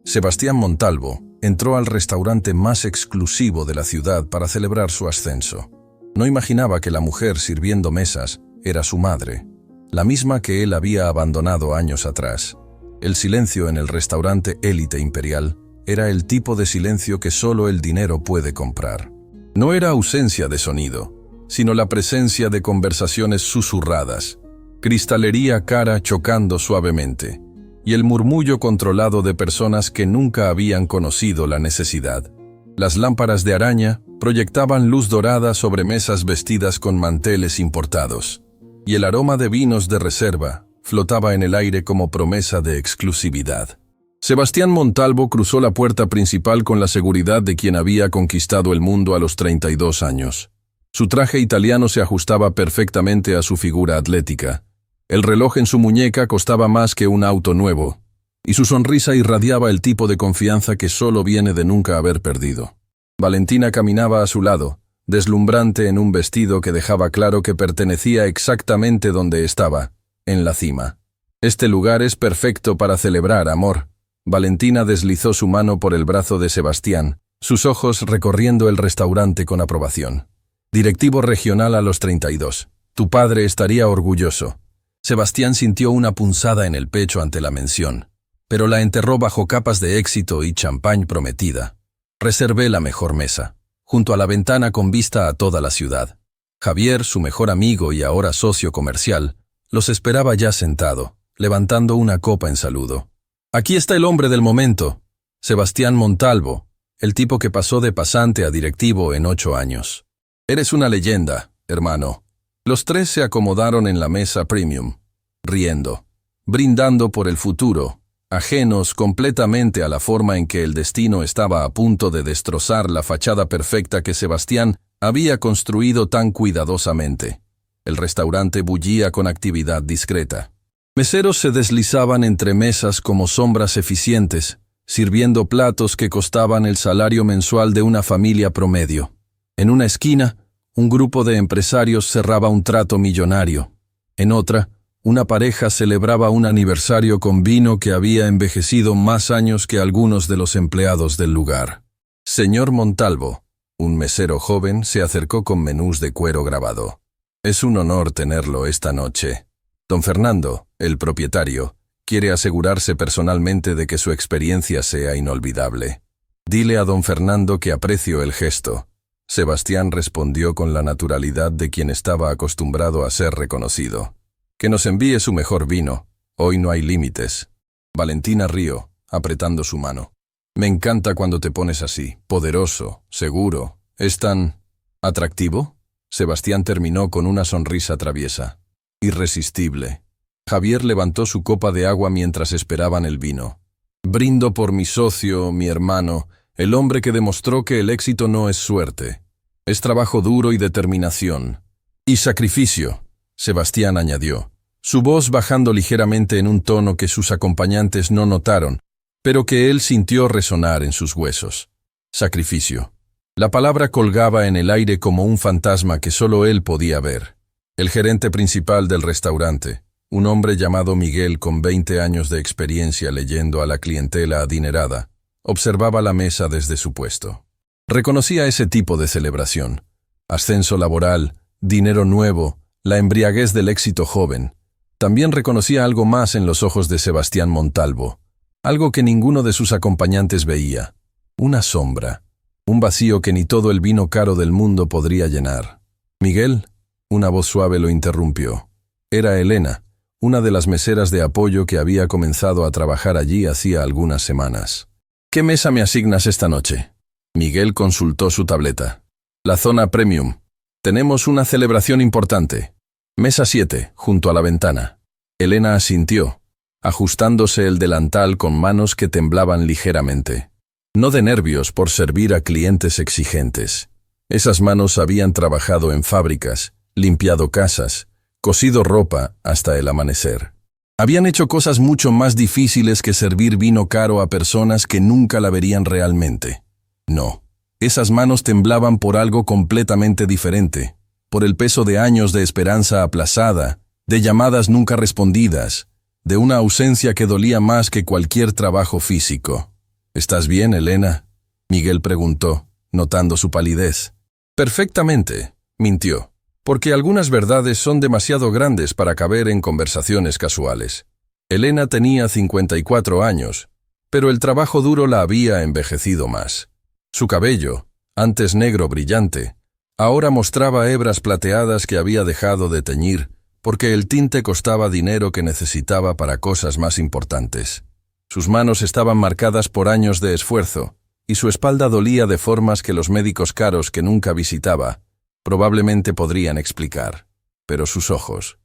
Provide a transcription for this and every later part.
Sebastián Montalvo entró al restaurante más exclusivo de la ciudad para celebrar su ascenso. No imaginaba que la mujer sirviendo mesas era su madre, la misma que él había abandonado años atrás. El silencio en el restaurante élite imperial era el tipo de silencio que solo el dinero puede comprar. No era ausencia de sonido, sino la presencia de conversaciones susurradas, cristalería cara chocando suavemente, y el murmullo controlado de personas que nunca habían conocido la necesidad. Las lámparas de araña proyectaban luz dorada sobre mesas vestidas con manteles importados, y el aroma de vinos de reserva flotaba en el aire como promesa de exclusividad. Sebastián Montalvo cruzó la puerta principal con la seguridad de quien había conquistado el mundo a los 32 años. Su traje italiano se ajustaba perfectamente a su figura atlética. El reloj en su muñeca costaba más que un auto nuevo, y su sonrisa irradiaba el tipo de confianza que solo viene de nunca haber perdido. Valentina caminaba a su lado, deslumbrante en un vestido que dejaba claro que pertenecía exactamente donde estaba, en la cima. «Este lugar es perfecto para celebrar, amor». Valentina deslizó su mano por el brazo de Sebastián, sus ojos recorriendo el restaurante con aprobación. «Directivo regional a los 32. Tu padre estaría orgulloso». Sebastián sintió una punzada en el pecho ante la mención, pero la enterró bajo capas de éxito y champán prometida. Reservé la mejor mesa, junto a la ventana con vista a toda la ciudad. Javier, su mejor amigo y ahora socio comercial, los esperaba ya sentado, levantando una copa en saludo. «Aquí está el hombre del momento, Sebastián Montalvo, el tipo que pasó de pasante a directivo en 8 años. Eres una leyenda, hermano». Los tres se acomodaron en la mesa premium, riendo, brindando por el futuro, ajenos completamente a la forma en que el destino estaba a punto de destrozar la fachada perfecta que Sebastián había construido tan cuidadosamente. El restaurante bullía con actividad discreta. Meseros se deslizaban entre mesas como sombras eficientes, sirviendo platos que costaban el salario mensual de una familia promedio. En una esquina, un grupo de empresarios cerraba un trato millonario. En otra, una pareja celebraba un aniversario con vino que había envejecido más años que algunos de los empleados del lugar. Señor Montalvo, un mesero joven, se acercó con menús de cuero grabado. «Es un honor tenerlo esta noche. Don Fernando, el propietario, quiere asegurarse personalmente de que su experiencia sea inolvidable. Dile a don Fernando que aprecio el gesto». Sebastián respondió con la naturalidad de quien estaba acostumbrado a ser reconocido. «Que nos envíe su mejor vino. Hoy no hay límites». Valentina rió, apretando su mano. «Me encanta cuando te pones así, poderoso, seguro. ¿Es tan atractivo?» Sebastián terminó con una sonrisa traviesa. «Irresistible». Javier levantó su copa de agua mientras esperaban el vino. «Brindo por mi socio, mi hermano, el hombre que demostró que el éxito no es suerte. Es trabajo duro y determinación. Y sacrificio», Sebastián añadió, su voz bajando ligeramente en un tono que sus acompañantes no notaron, pero que él sintió resonar en sus huesos. Sacrificio. La palabra colgaba en el aire como un fantasma que solo él podía ver. El gerente principal del restaurante, un hombre llamado Miguel con 20 años de experiencia leyendo a la clientela adinerada, observaba la mesa desde su puesto. Reconocía ese tipo de celebración. Ascenso laboral, dinero nuevo, la embriaguez del éxito joven. También reconocía algo más en los ojos de Sebastián Montalvo, algo que ninguno de sus acompañantes veía. Una sombra, un vacío que ni todo el vino caro del mundo podría llenar. «Miguel», una voz suave lo interrumpió. Era Elena, una de las meseras de apoyo que había comenzado a trabajar allí hacía algunas semanas. «¿Qué mesa me asignas esta noche?» Miguel consultó su tableta. «La zona premium. Tenemos una celebración importante. Mesa 7, junto a la ventana». Elena asintió, ajustándose el delantal con manos que temblaban ligeramente. No de nervios por servir a clientes exigentes. Esas manos habían trabajado en fábricas, limpiado casas, cosido ropa hasta el amanecer. Habían hecho cosas mucho más difíciles que servir vino caro a personas que nunca la verían realmente. No, esas manos temblaban por algo completamente diferente, por el peso de años de esperanza aplazada, de llamadas nunca respondidas, de una ausencia que dolía más que cualquier trabajo físico. ¿Estás bien, Elena? Miguel preguntó, notando su palidez. Perfectamente, mintió, porque algunas verdades son demasiado grandes para caber en conversaciones casuales. Elena tenía 54 años, pero el trabajo duro la había envejecido más. Su cabello, antes negro brillante, ahora mostraba hebras plateadas que había dejado de teñir, porque el tinte costaba dinero que necesitaba para cosas más importantes. Sus manos estaban marcadas por años de esfuerzo, y su espalda dolía de formas que los médicos caros que nunca visitaba probablemente podrían explicar. Pero sus ojos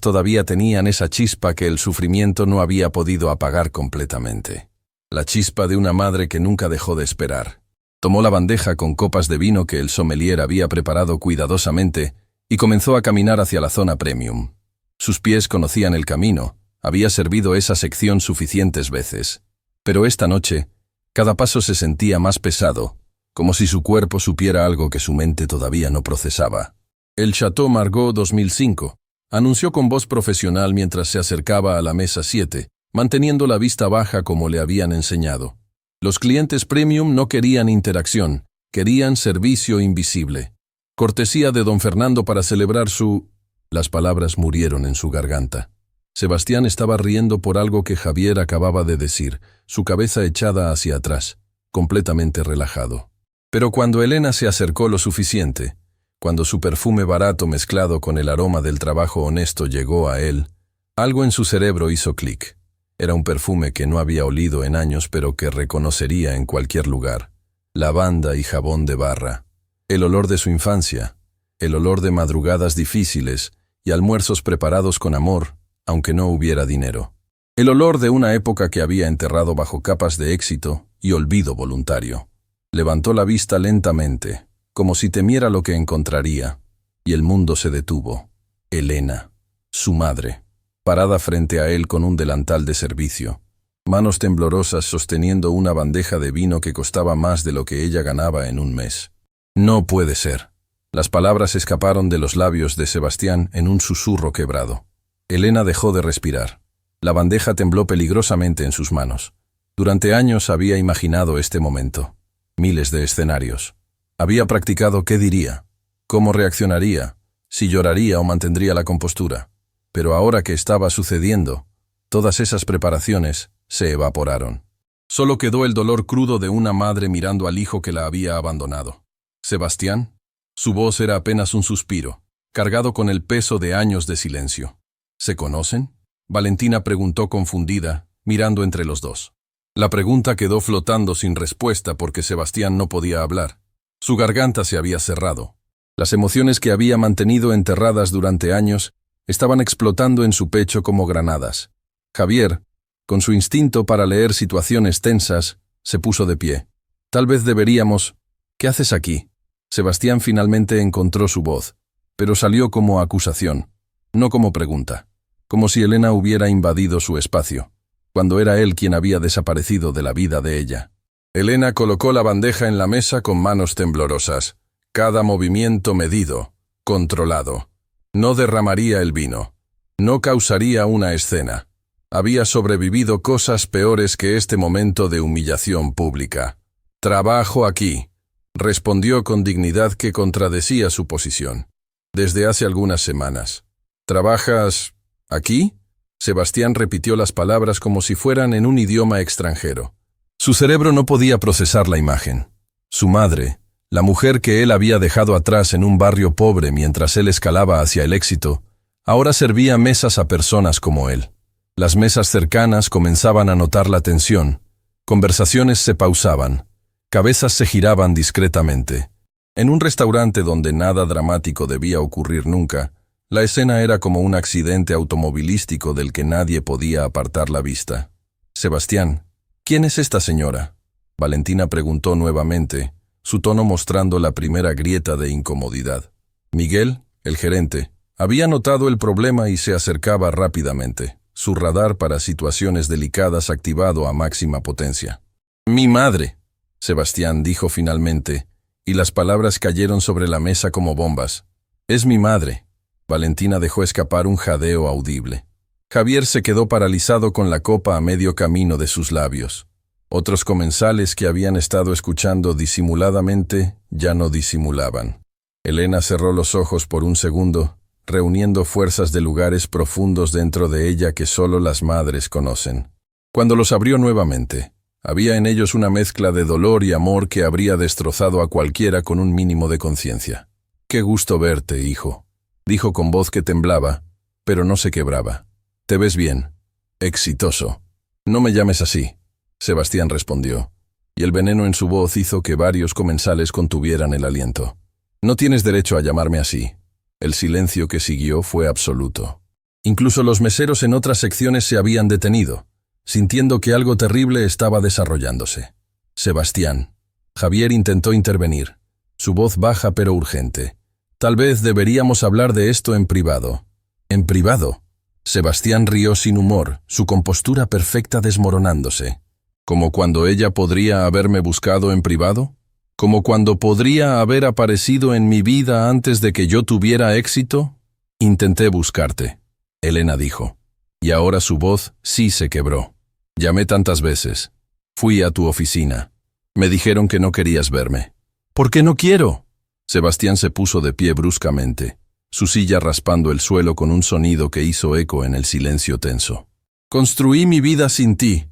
todavía tenían esa chispa que el sufrimiento no había podido apagar completamente. La chispa de una madre que nunca dejó de esperar. Tomó la bandeja con copas de vino que el sommelier había preparado cuidadosamente y comenzó a caminar hacia la zona premium. Sus pies conocían el camino, había servido esa sección suficientes veces. Pero esta noche, cada paso se sentía más pesado, como si su cuerpo supiera algo que su mente todavía no procesaba. El Chateau Margaux 2005, anunció con voz profesional mientras se acercaba a la mesa 7, manteniendo la vista baja como le habían enseñado. Los clientes premium no querían interacción, querían servicio invisible. Cortesía de don Fernando para celebrar su... Las palabras murieron en su garganta. Sebastián estaba riendo por algo que Javier acababa de decir, su cabeza echada hacia atrás, completamente relajado. Pero cuando Elena se acercó lo suficiente, cuando su perfume barato mezclado con el aroma del trabajo honesto llegó a él, algo en su cerebro hizo clic. Era un perfume que no había olido en años pero que reconocería en cualquier lugar. Lavanda y jabón de barra. El olor de su infancia, el olor de madrugadas difíciles y almuerzos preparados con amor, aunque no hubiera dinero. El olor de una época que había enterrado bajo capas de éxito y olvido voluntario. Levantó la vista lentamente, como si temiera lo que encontraría, y el mundo se detuvo. Elena, su madre, parada frente a él con un delantal de servicio, manos temblorosas sosteniendo una bandeja de vino que costaba más de lo que ella ganaba en un mes. No puede ser. Las palabras escaparon de los labios de Sebastián en un susurro quebrado. Elena dejó de respirar. La bandeja tembló peligrosamente en sus manos. Durante años había imaginado este momento. Miles de escenarios. Había practicado qué diría, cómo reaccionaría, si lloraría o mantendría la compostura. Pero ahora que estaba sucediendo, todas esas preparaciones se evaporaron. Solo quedó el dolor crudo de una madre mirando al hijo que la había abandonado. ¿Sebastián? Su voz era apenas un suspiro, cargado con el peso de años de silencio. ¿Se conocen? Valentina preguntó confundida, mirando entre los dos. La pregunta quedó flotando sin respuesta porque Sebastián no podía hablar. Su garganta se había cerrado. Las emociones que había mantenido enterradas durante años estaban explotando en su pecho como granadas. Javier, con su instinto para leer situaciones tensas, se puso de pie. Tal vez deberíamos... ¿Qué haces aquí? Sebastián finalmente encontró su voz, pero salió como acusación, no como pregunta, como si Elena hubiera invadido su espacio, cuando era él quien había desaparecido de la vida de ella. Elena colocó la bandeja en la mesa con manos temblorosas, cada movimiento medido, controlado. No derramaría el vino, no causaría una escena. Había sobrevivido cosas peores que este momento de humillación pública. «Trabajo aquí», respondió con dignidad que contradecía su posición. «Desde hace algunas semanas». «¿Trabajas aquí?» Sebastián repitió las palabras como si fueran en un idioma extranjero. Su cerebro no podía procesar la imagen. Su madre, la mujer que él había dejado atrás en un barrio pobre mientras él escalaba hacia el éxito, ahora servía mesas a personas como él. Las mesas cercanas comenzaban a notar la tensión, conversaciones se pausaban, cabezas se giraban discretamente. En un restaurante donde nada dramático debía ocurrir nunca, la escena era como un accidente automovilístico del que nadie podía apartar la vista. «Sebastián, ¿quién es esta señora?», Valentina preguntó nuevamente, su tono mostrando la primera grieta de incomodidad. Miguel, el gerente, había notado el problema y se acercaba rápidamente, su radar para situaciones delicadas activado a máxima potencia. «Mi madre», Sebastián dijo finalmente, y las palabras cayeron sobre la mesa como bombas. «Es mi madre». Valentina dejó escapar un jadeo audible. Javier se quedó paralizado con la copa a medio camino de sus labios. Otros comensales que habían estado escuchando disimuladamente ya no disimulaban. Elena cerró los ojos por un segundo, reuniendo fuerzas de lugares profundos dentro de ella que solo las madres conocen. Cuando los abrió nuevamente, había en ellos una mezcla de dolor y amor que habría destrozado a cualquiera con un mínimo de conciencia. «Qué gusto verte, hijo», dijo con voz que temblaba, pero no se quebraba. «Te ves bien. Exitoso». «No me llames así», Sebastián respondió, y el veneno en su voz hizo que varios comensales contuvieran el aliento. «No tienes derecho a llamarme así». El silencio que siguió fue absoluto. Incluso los meseros en otras secciones se habían detenido, sintiendo que algo terrible estaba desarrollándose. «Sebastián». Javier intentó intervenir, su voz baja pero urgente. «Tal vez deberíamos hablar de esto en privado». «¿En privado?» Sebastián rió sin humor, su compostura perfecta desmoronándose. ¿Como cuando ella podría haberme buscado en privado? ¿Como cuando podría haber aparecido en mi vida antes de que yo tuviera éxito? Intenté buscarte, Elena dijo, y ahora su voz sí se quebró. Llamé tantas veces. Fui a tu oficina. Me dijeron que no querías verme. ¿Por qué no quiero? Sebastián se puso de pie bruscamente, su silla raspando el suelo con un sonido que hizo eco en el silencio tenso. Construí mi vida sin ti.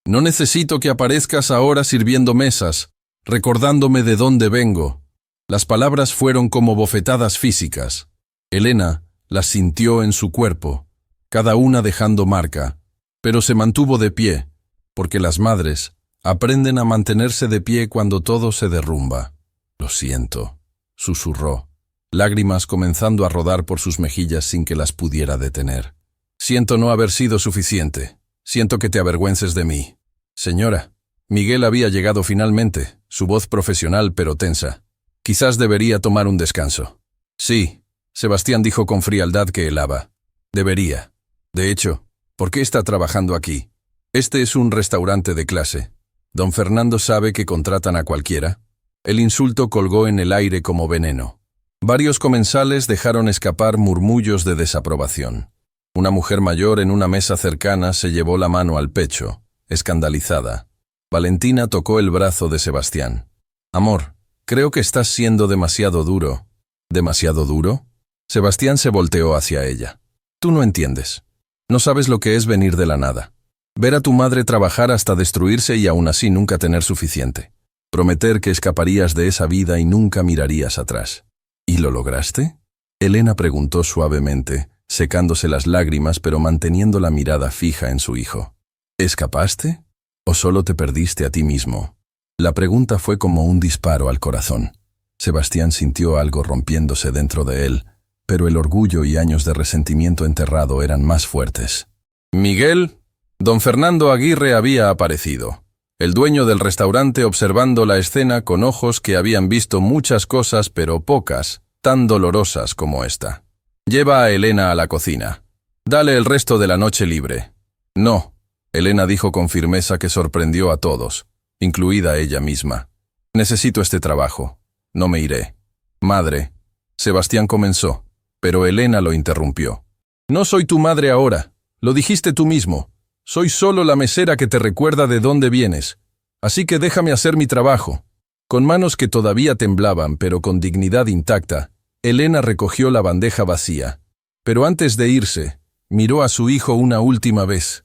No necesito que aparezcas ahora sirviendo mesas, recordándome de dónde vengo. Las palabras fueron como bofetadas físicas. Elena las sintió en su cuerpo, cada una dejando marca, pero se mantuvo de pie, porque las madres aprenden a mantenerse de pie cuando todo se derrumba. Lo siento, susurró, lágrimas comenzando a rodar por sus mejillas sin que las pudiera detener. Siento no haber sido suficiente. Siento que te avergüences de mí. Señora, Miguel había llegado finalmente, su voz profesional pero tensa. Quizás debería tomar un descanso. Sí, Sebastián dijo con frialdad que helaba. Debería. De hecho, ¿por qué está trabajando aquí? Este es un restaurante de clase. ¿Don Fernando sabe que contratan a cualquiera? El insulto colgó en el aire como veneno. Varios comensales dejaron escapar murmullos de desaprobación. Una mujer mayor en una mesa cercana se llevó la mano al pecho, escandalizada. Valentina tocó el brazo de Sebastián. «Amor, creo que estás siendo demasiado duro». ¿Demasiado duro? Sebastián se volteó hacia ella. «Tú no entiendes. No sabes lo que es venir de la nada. Ver a tu madre trabajar hasta destruirse y aún así nunca tener suficiente. Prometer que escaparías de esa vida y nunca mirarías atrás». «¿Y lo lograste?» Elena preguntó suavemente, secándose las lágrimas pero manteniendo la mirada fija en su hijo. ¿Escapaste? ¿O solo te perdiste a ti mismo? La pregunta fue como un disparo al corazón. Sebastián sintió algo rompiéndose dentro de él, pero el orgullo y años de resentimiento enterrado eran más fuertes. «Miguel», don Fernando Aguirre había aparecido, el dueño del restaurante observando la escena con ojos que habían visto muchas cosas pero pocas, tan dolorosas como esta. «Lleva a Elena a la cocina. Dale el resto de la noche libre». «No», Elena dijo con firmeza que sorprendió a todos, incluida ella misma. «Necesito este trabajo. No me iré». «Madre», Sebastián comenzó, pero Elena lo interrumpió. «No soy tu madre ahora. Lo dijiste tú mismo. Soy solo la mesera que te recuerda de dónde vienes. Así que déjame hacer mi trabajo». Con manos que todavía temblaban, pero con dignidad intacta, Elena recogió la bandeja vacía, pero antes de irse, miró a su hijo una última vez.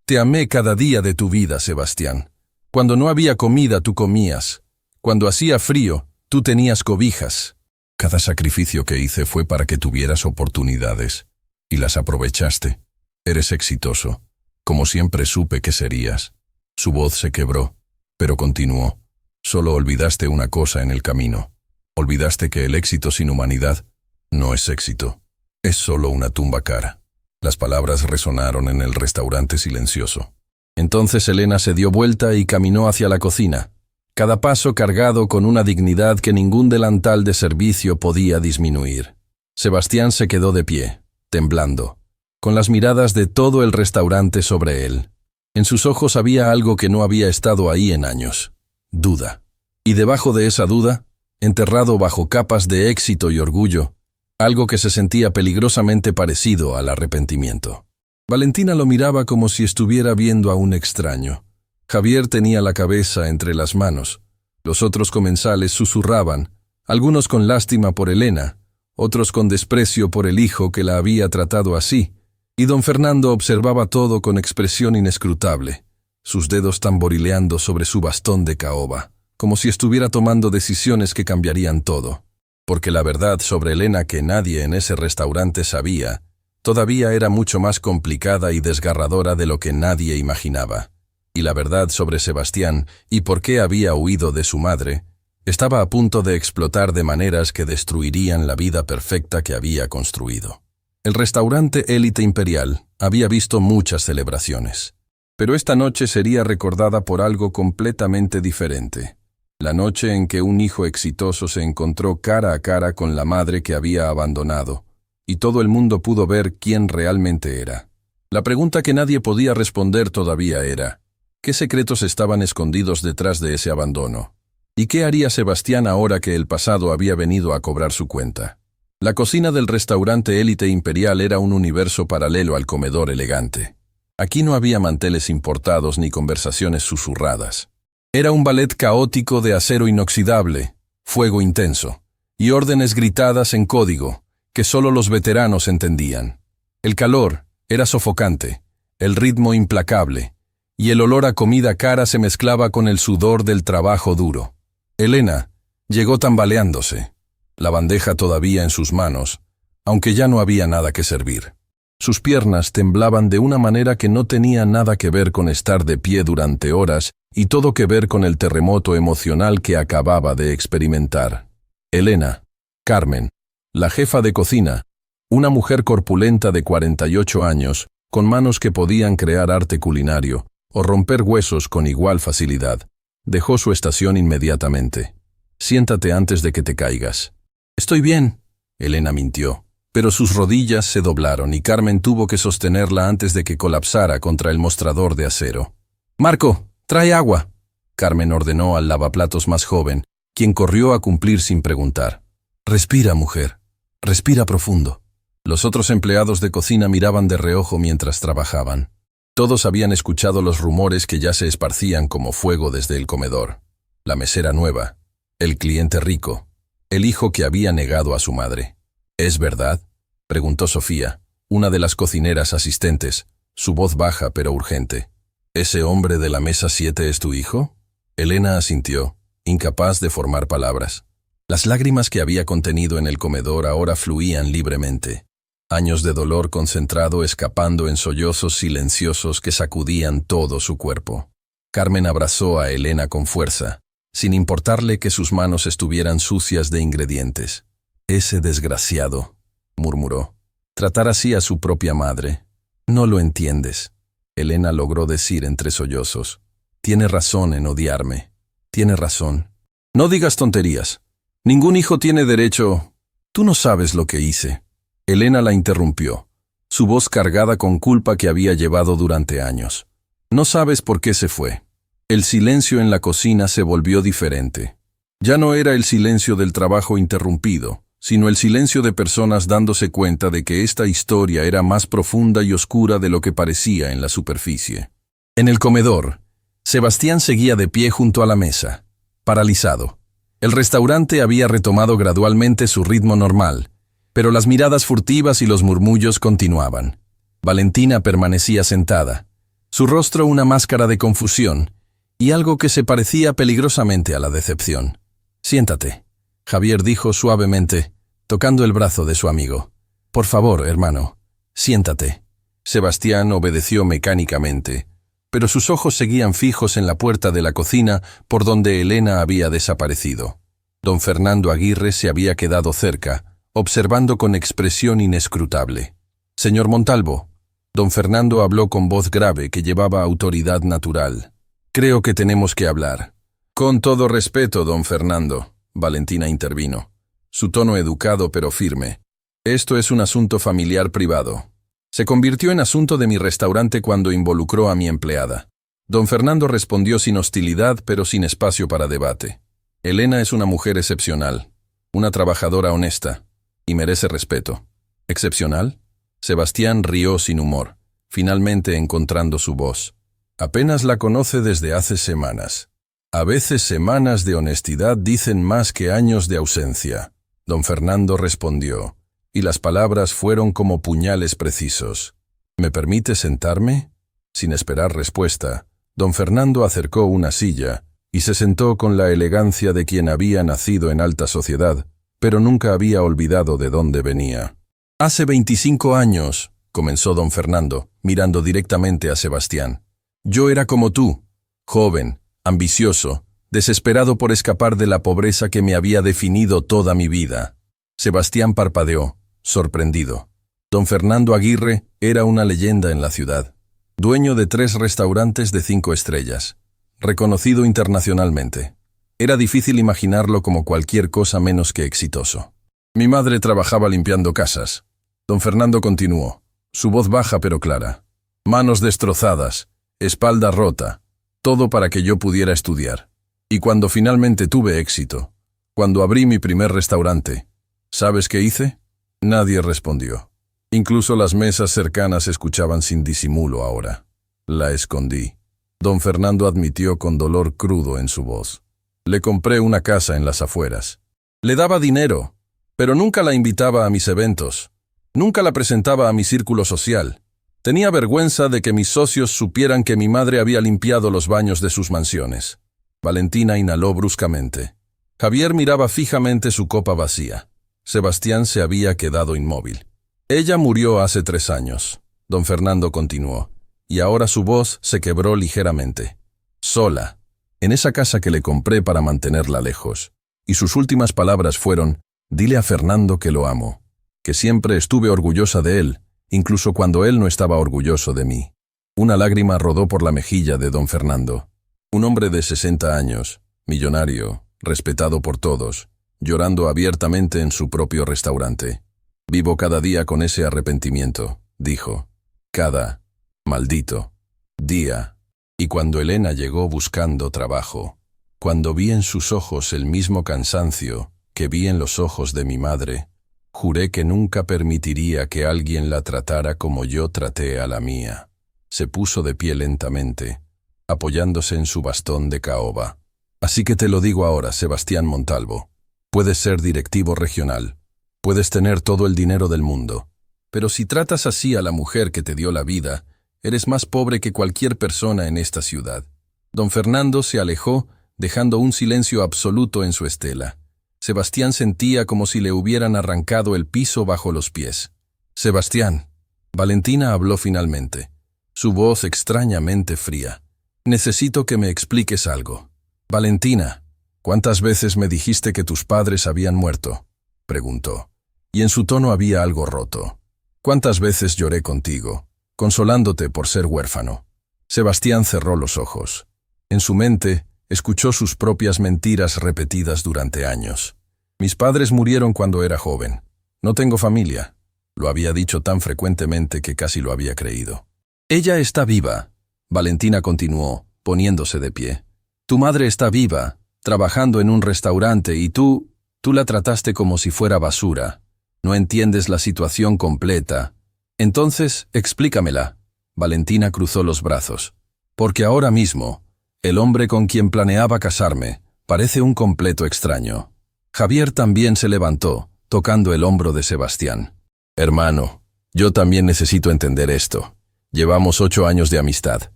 «Te amé cada día de tu vida, Sebastián. Cuando no había comida, tú comías. Cuando hacía frío, tú tenías cobijas. Cada sacrificio que hice fue para que tuvieras oportunidades, y las aprovechaste. Eres exitoso, como siempre supe que serías». Su voz se quebró, pero continuó. «Solo olvidaste una cosa en el camino. Olvidaste que el éxito sin humanidad no es éxito. Es solo una tumba cara». Las palabras resonaron en el restaurante silencioso. Entonces Elena se dio vuelta y caminó hacia la cocina, cada paso cargado con una dignidad que ningún delantal de servicio podía disminuir. Sebastián se quedó de pie, temblando, con las miradas de todo el restaurante sobre él. En sus ojos había algo que no había estado ahí en años: duda. Y debajo de esa duda, enterrado bajo capas de éxito y orgullo, algo que se sentía peligrosamente parecido al arrepentimiento. Valentina lo miraba como si estuviera viendo a un extraño, Javier tenía la cabeza entre las manos. Los otros comensales susurraban, algunos con lástima por Elena, otros con desprecio por el hijo que la había tratado así, y don Fernando observaba todo con expresión inescrutable, sus dedos tamborileando sobre su bastón de caoba, como si estuviera tomando decisiones que cambiarían todo. Porque la verdad sobre Elena que nadie en ese restaurante sabía, todavía era mucho más complicada y desgarradora de lo que nadie imaginaba. Y la verdad sobre Sebastián y por qué había huido de su madre, estaba a punto de explotar de maneras que destruirían la vida perfecta que había construido. El restaurante Élite Imperial había visto muchas celebraciones, pero esta noche sería recordada por algo completamente diferente. La noche en que un hijo exitoso se encontró cara a cara con la madre que había abandonado, y todo el mundo pudo ver quién realmente era. La pregunta que nadie podía responder todavía era, ¿qué secretos estaban escondidos detrás de ese abandono? ¿Y qué haría Sebastián ahora que el pasado había venido a cobrar su cuenta? La cocina del restaurante Élite Imperial era un universo paralelo al comedor elegante. Aquí no había manteles importados ni conversaciones susurradas. Era un ballet caótico de acero inoxidable, fuego intenso, y órdenes gritadas en código, que solo los veteranos entendían. El calor era sofocante, el ritmo implacable, y el olor a comida cara se mezclaba con el sudor del trabajo duro. Elena llegó tambaleándose, la bandeja todavía en sus manos, aunque ya no había nada que servir. Sus piernas temblaban de una manera que no tenía nada que ver con estar de pie durante horas y todo que ver con el terremoto emocional que acababa de experimentar. Elena, Carmen, la jefa de cocina, una mujer corpulenta de 48 años, con manos que podían crear arte culinario o romper huesos con igual facilidad, dejó su estación inmediatamente. «Siéntate antes de que te caigas». «Estoy bien», Elena mintió. Pero sus rodillas se doblaron y Carmen tuvo que sostenerla antes de que colapsara contra el mostrador de acero. «Marco, trae agua», Carmen ordenó al lavaplatos más joven, quien corrió a cumplir sin preguntar. «Respira, mujer. Respira profundo». Los otros empleados de cocina miraban de reojo mientras trabajaban. Todos habían escuchado los rumores que ya se esparcían como fuego desde el comedor. La mesera nueva, el cliente rico, el hijo que había negado a su madre. «¿Es verdad?», preguntó Sofía, una de las cocineras asistentes, su voz baja pero urgente. «¿Ese hombre de la mesa 7 es tu hijo?». Elena asintió, incapaz de formar palabras. Las lágrimas que había contenido en el comedor ahora fluían libremente. Años de dolor concentrado escapando en sollozos silenciosos que sacudían todo su cuerpo. Carmen abrazó a Elena con fuerza, sin importarle que sus manos estuvieran sucias de ingredientes. «Ese desgraciado», murmuró. «Tratar así a su propia madre. No lo entiendes». Elena logró decir entre sollozos. «Tiene razón en odiarme. Tiene razón». «No digas tonterías. Ningún hijo tiene derecho». «Tú no sabes lo que hice». Elena la interrumpió, su voz cargada con culpa que había llevado durante años. «No sabes por qué se fue». El silencio en la cocina se volvió diferente. Ya no era el silencio del trabajo interrumpido, sino el silencio de personas dándose cuenta de que esta historia era más profunda y oscura de lo que parecía en la superficie. En el comedor, Sebastián seguía de pie junto a la mesa, paralizado. El restaurante había retomado gradualmente su ritmo normal, pero las miradas furtivas y los murmullos continuaban. Valentina permanecía sentada, su rostro una máscara de confusión y algo que se parecía peligrosamente a la decepción. «Siéntate», Javier dijo suavemente, tocando el brazo de su amigo. «Por favor, hermano, siéntate». Sebastián obedeció mecánicamente, pero sus ojos seguían fijos en la puerta de la cocina por donde Elena había desaparecido. Don Fernando Aguirre se había quedado cerca, observando con expresión inescrutable. «Señor Montalvo», don Fernando habló con voz grave que llevaba autoridad natural. «Creo que tenemos que hablar». «Con todo respeto, don Fernando», Valentina intervino, su tono educado pero firme. «Esto es un asunto familiar privado. Se convirtió en asunto de mi restaurante cuando involucró a mi empleada». Don Fernando respondió sin hostilidad pero sin espacio para debate. «Elena es una mujer excepcional, una trabajadora honesta, y merece respeto». «¿Excepcional?». Sebastián rió sin humor, finalmente encontrando su voz. Apenas la conoce desde hace semanas. A veces semanas de honestidad dicen más que años de ausencia. Don Fernando respondió, y las palabras fueron como puñales precisos. ¿Me permite sentarme? Sin esperar respuesta, don Fernando acercó una silla y se sentó con la elegancia de quien había nacido en alta sociedad, pero nunca había olvidado de dónde venía. Hace 25 años, comenzó don Fernando, mirando directamente a Sebastián. Yo era como tú, joven, ambicioso, desesperado por escapar de la pobreza que me había definido toda mi vida. Sebastián parpadeó, sorprendido. Don Fernando Aguirre era una leyenda en la ciudad, dueño de 3 restaurantes de 5 estrellas, reconocido internacionalmente. Era difícil imaginarlo como cualquier cosa menos que exitoso. Mi madre trabajaba limpiando casas. Don Fernando continuó, su voz baja pero clara. Manos destrozadas, espalda rota, todo para que yo pudiera estudiar. Y cuando finalmente tuve éxito, cuando abrí mi primer restaurante, ¿sabes qué hice? Nadie respondió. Incluso las mesas cercanas escuchaban sin disimulo ahora. La escondí. Don Fernando admitió con dolor crudo en su voz. Le compré una casa en las afueras. Le daba dinero, pero nunca la invitaba a mis eventos. Nunca la presentaba a mi círculo social. Tenía vergüenza de que mis socios supieran que mi madre había limpiado los baños de sus mansiones. Valentina inhaló bruscamente. Javier miraba fijamente su copa vacía. Sebastián se había quedado inmóvil. Ella murió hace 3 años. Don Fernando continuó, y ahora su voz se quebró ligeramente. Sola, en esa casa que le compré para mantenerla lejos. Y sus últimas palabras fueron, dile a Fernando que lo amo, que siempre estuve orgullosa de él, incluso cuando él no estaba orgulloso de mí. Una lágrima rodó por la mejilla de don Fernando. Un hombre de 60 años, millonario, respetado por todos, llorando abiertamente en su propio restaurante. Vivo cada día con ese arrepentimiento, dijo. Cada maldito día. Y cuando Elena llegó buscando trabajo, cuando vi en sus ojos el mismo cansancio que vi en los ojos de mi madre, juré que nunca permitiría que alguien la tratara como yo traté a la mía. Se puso de pie lentamente, apoyándose en su bastón de caoba. Así que te lo digo ahora, Sebastián Montalvo. Puedes ser directivo regional, puedes tener todo el dinero del mundo, pero si tratas así a la mujer que te dio la vida, eres más pobre que cualquier persona en esta ciudad. Don Fernando se alejó, dejando un silencio absoluto en su estela. Sebastián sentía como si le hubieran arrancado el piso bajo los pies. Sebastián. Valentina habló finalmente, su voz extrañamente fría. Necesito que me expliques algo. Valentina, ¿cuántas veces me dijiste que tus padres habían muerto? Preguntó. Y en su tono había algo roto. ¿Cuántas veces lloré contigo, consolándote por ser huérfano? Sebastián cerró los ojos. En su mente, escuchó sus propias mentiras repetidas durante años. Mis padres murieron cuando era joven. No tengo familia. Lo había dicho tan frecuentemente que casi lo había creído. Ella está viva, Valentina continuó, poniéndose de pie. Tu madre está viva, trabajando en un restaurante y tú la trataste como si fuera basura. No entiendes la situación completa. Entonces, explícamela. Valentina cruzó los brazos. Porque ahora mismo, el hombre con quien planeaba casarme parece un completo extraño. Javier también se levantó, tocando el hombro de Sebastián. Hermano, yo también necesito entender esto. Llevamos 8 años de amistad.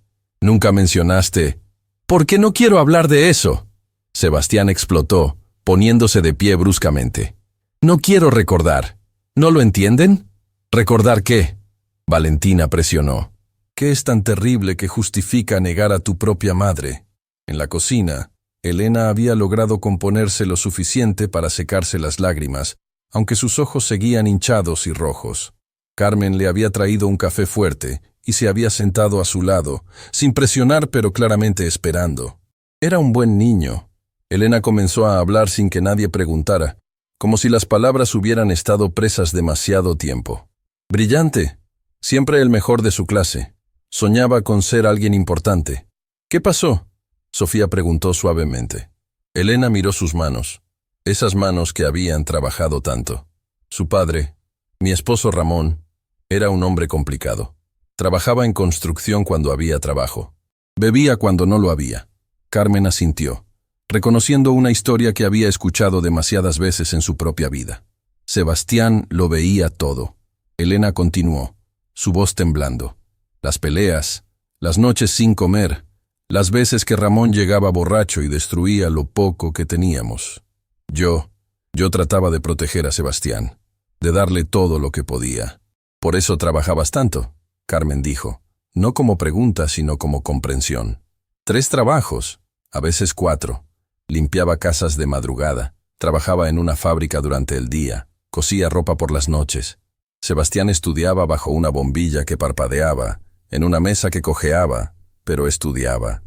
Nunca mencionaste... ¿Por qué no quiero hablar de eso? Sebastián explotó, poniéndose de pie bruscamente. No quiero recordar. ¿No lo entienden? ¿Recordar qué? Valentina presionó. ¿Qué es tan terrible que justifica negar a tu propia madre? En la cocina, Elena había logrado componerse lo suficiente para secarse las lágrimas, aunque sus ojos seguían hinchados y rojos. Carmen le había traído un café fuerte y se había sentado a su lado, sin presionar pero claramente esperando. Era un buen niño. Elena comenzó a hablar sin que nadie preguntara, como si las palabras hubieran estado presas demasiado tiempo. Brillante, siempre el mejor de su clase. Soñaba con ser alguien importante. ¿Qué pasó? Sofía preguntó suavemente. Elena miró sus manos, esas manos que habían trabajado tanto. Su padre, mi esposo Ramón, era un hombre complicado. Trabajaba en construcción cuando había trabajo. Bebía cuando no lo había. Carmen asintió, reconociendo una historia que había escuchado demasiadas veces en su propia vida. Sebastián lo veía todo. Elena continuó, su voz temblando. Las peleas, las noches sin comer, las veces que Ramón llegaba borracho y destruía lo poco que teníamos. Yo trataba de proteger a Sebastián, de darle todo lo que podía. Por eso trabajabas tanto, Carmen dijo, no como pregunta, sino como comprensión. 3 trabajos, a veces 4. Limpiaba casas de madrugada, trabajaba en una fábrica durante el día, cosía ropa por las noches. Sebastián estudiaba bajo una bombilla que parpadeaba, en una mesa que cojeaba, pero estudiaba.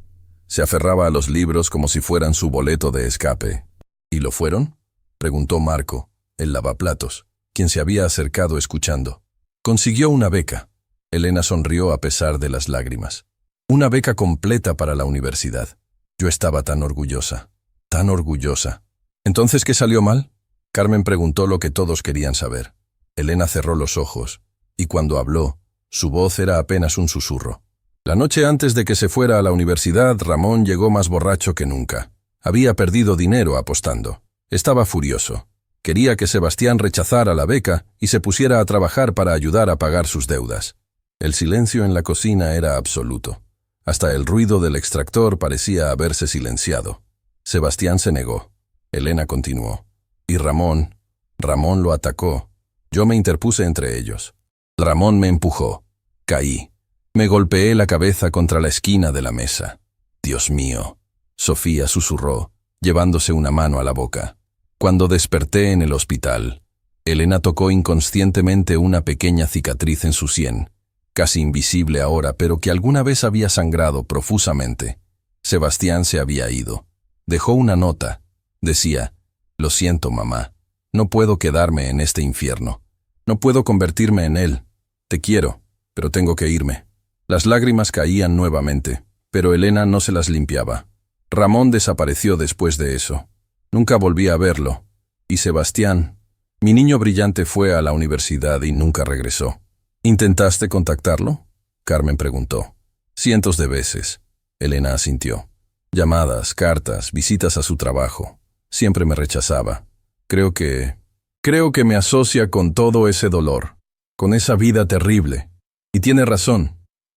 Se aferraba a los libros como si fueran su boleto de escape. ¿Y lo fueron?, preguntó Marco, el lavaplatos, quien se había acercado escuchando. Consiguió una beca. Elena sonrió a pesar de las lágrimas. Una beca completa para la universidad. Yo estaba tan orgullosa, tan orgullosa. ¿Entonces qué salió mal?, Carmen preguntó lo que todos querían saber. Elena cerró los ojos, y cuando habló, su voz era apenas un susurro. La noche antes de que se fuera a la universidad, Ramón llegó más borracho que nunca. Había perdido dinero apostando. Estaba furioso. Quería que Sebastián rechazara la beca y se pusiera a trabajar para ayudar a pagar sus deudas. El silencio en la cocina era absoluto. Hasta el ruido del extractor parecía haberse silenciado. Sebastián se negó. Elena continuó. Y Ramón lo atacó. Yo me interpuse entre ellos. Ramón me empujó. Caí. Me golpeé la cabeza contra la esquina de la mesa. Dios mío, Sofía susurró, llevándose una mano a la boca. Cuando desperté en el hospital, Elena tocó inconscientemente una pequeña cicatriz en su sien, casi invisible ahora, pero que alguna vez había sangrado profusamente. Sebastián se había ido. Dejó una nota. Decía, «Lo siento, mamá. No puedo quedarme en este infierno. No puedo convertirme en él. Te quiero, pero tengo que irme». Las lágrimas caían nuevamente, pero Elena no se las limpiaba. Ramón desapareció después de eso. Nunca volví a verlo. Y Sebastián, mi niño brillante, fue a la universidad y nunca regresó. ¿Intentaste contactarlo?, Carmen preguntó. Cientos de veces. Elena asintió. Llamadas, cartas, visitas a su trabajo. Siempre me rechazaba. Creo que me asocia con todo ese dolor, con esa vida terrible. Y tiene razón.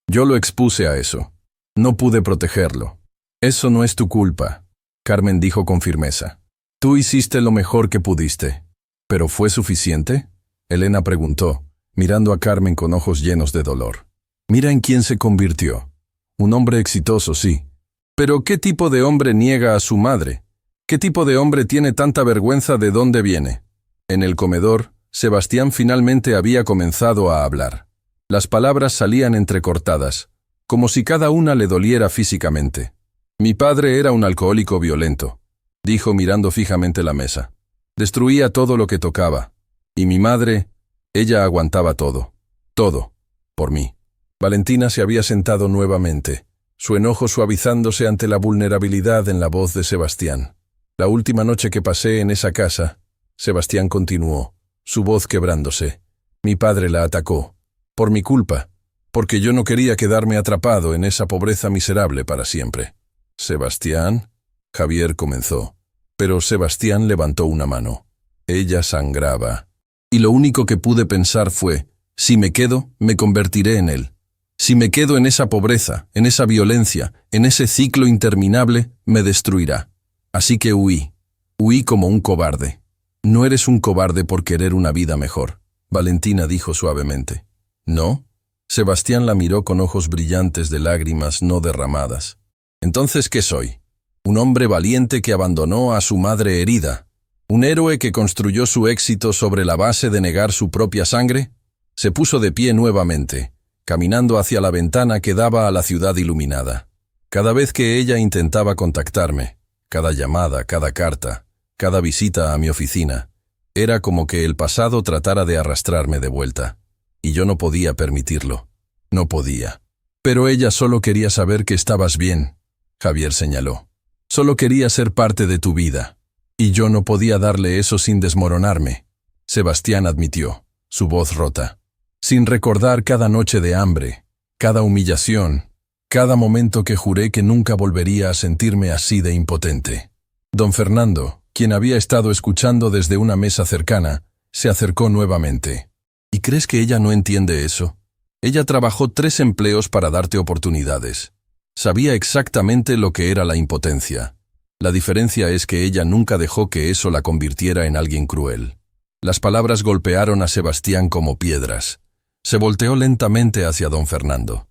Yo lo expuse a eso. No pude protegerlo. Eso no es tu culpa, Carmen dijo con firmeza. Tú hiciste lo mejor que pudiste. ¿Pero fue suficiente?, Elena preguntó, mirando a Carmen con ojos llenos de dolor. Mira en quién se convirtió. Un hombre exitoso, sí. Pero ¿qué tipo de hombre niega a su madre? ¿Qué tipo de hombre tiene tanta vergüenza de dónde viene? En el comedor, Sebastián finalmente había comenzado a hablar. Las palabras salían entrecortadas, como si cada una le doliera físicamente. Mi padre era un alcohólico violento, dijo mirando fijamente la mesa. Destruía todo lo que tocaba. Y mi madre, ella aguantaba todo. Todo. Por mí. Valentina se había sentado nuevamente, su enojo suavizándose ante la vulnerabilidad en la voz de Sebastián. La última noche que pasé en esa casa, Sebastián continuó, su voz quebrándose. Mi padre la atacó. Por mi culpa, porque yo no quería quedarme atrapado en esa pobreza miserable para siempre. «Sebastián», Javier comenzó, pero Sebastián levantó una mano. Ella sangraba. Y lo único que pude pensar fue, si me quedo, me convertiré en él. Si me quedo en esa pobreza, en esa violencia, en ese ciclo interminable, me destruirá. Así que huí. Huí como un cobarde. No eres un cobarde por querer una vida mejor, Valentina dijo suavemente. ¿No? Sebastián la miró con ojos brillantes de lágrimas no derramadas. ¿Entonces qué soy? ¿Un hombre valiente que abandonó a su madre herida? ¿Un héroe que construyó su éxito sobre la base de negar su propia sangre? Se puso de pie nuevamente, caminando hacia la ventana que daba a la ciudad iluminada. Cada vez que ella intentaba contactarme, cada llamada, cada carta, cada visita a mi oficina, era como que el pasado tratara de arrastrarme de vuelta. Y yo no podía permitirlo. No podía. Pero ella solo quería saber que estabas bien, Javier señaló. Solo quería ser parte de tu vida. Y yo no podía darle eso sin desmoronarme, Sebastián admitió, su voz rota. Sin recordar cada noche de hambre, cada humillación, Cada momento que juré que nunca volvería a sentirme así de impotente. Don Fernando, quien había estado escuchando desde una mesa cercana, se acercó nuevamente. ¿Y crees que ella no entiende eso? Ella trabajó 3 empleos para darte oportunidades. Sabía exactamente lo que era la impotencia. La diferencia es que ella nunca dejó que eso la convirtiera en alguien cruel. Las palabras golpearon a Sebastián como piedras. Se volteó lentamente hacia don Fernando.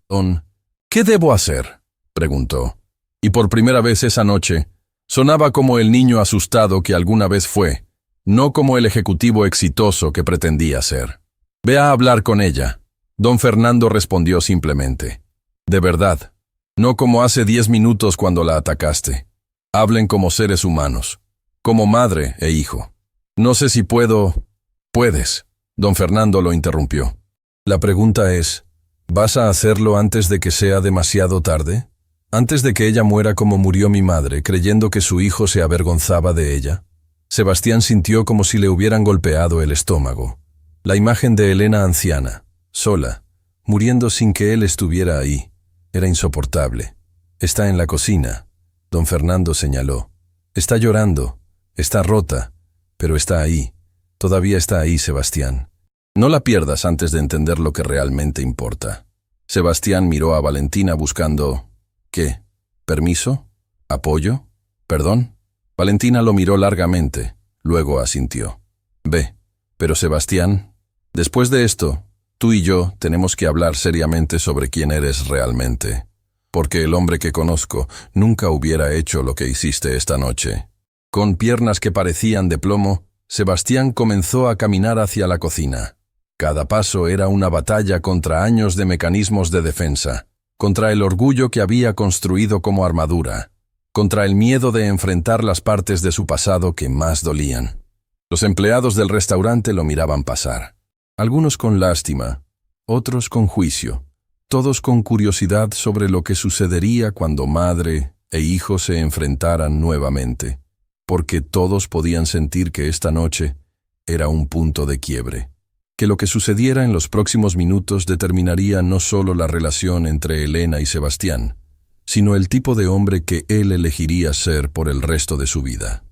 «¿Qué debo hacer?», preguntó. Y por primera vez esa noche, sonaba como el niño asustado que alguna vez fue, no como el ejecutivo exitoso que pretendía ser. «Ve a hablar con ella», don Fernando respondió simplemente. «De verdad, no como hace 10 minutos cuando la atacaste. Hablen como seres humanos, como madre e hijo». «No sé si puedo». «Puedes», don Fernando lo interrumpió. «La pregunta es, ¿vas a hacerlo antes de que sea demasiado tarde? ¿Antes de que ella muera como murió mi madre, creyendo que su hijo se avergonzaba de ella?» Sebastián sintió como si le hubieran golpeado el estómago. La imagen de Elena anciana, sola, muriendo sin que él estuviera ahí, era insoportable. «Está en la cocina», don Fernando señaló. «Está llorando, está rota, pero está ahí. Todavía está ahí, Sebastián. No la pierdas antes de entender lo que realmente importa». Sebastián miró a Valentina buscando... ¿qué? ¿Permiso? ¿Apoyo? ¿Perdón? Valentina lo miró largamente, luego asintió. «Ve, pero Sebastián, después de esto, tú y yo tenemos que hablar seriamente sobre quién eres realmente. Porque el hombre que conozco nunca hubiera hecho lo que hiciste esta noche». Con piernas que parecían de plomo, Sebastián comenzó a caminar hacia la cocina. Cada paso era una batalla contra años de mecanismos de defensa, contra el orgullo que había construido como armadura, contra el miedo de enfrentar las partes de su pasado que más dolían. Los empleados del restaurante lo miraban pasar, algunos con lástima, otros con juicio, todos con curiosidad sobre lo que sucedería cuando madre e hijo se enfrentaran nuevamente, porque todos podían sentir que esta noche era un punto de quiebre, que lo que sucediera en los próximos minutos determinaría no solo la relación entre Elena y Sebastián, sino el tipo de hombre que él elegiría ser por el resto de su vida.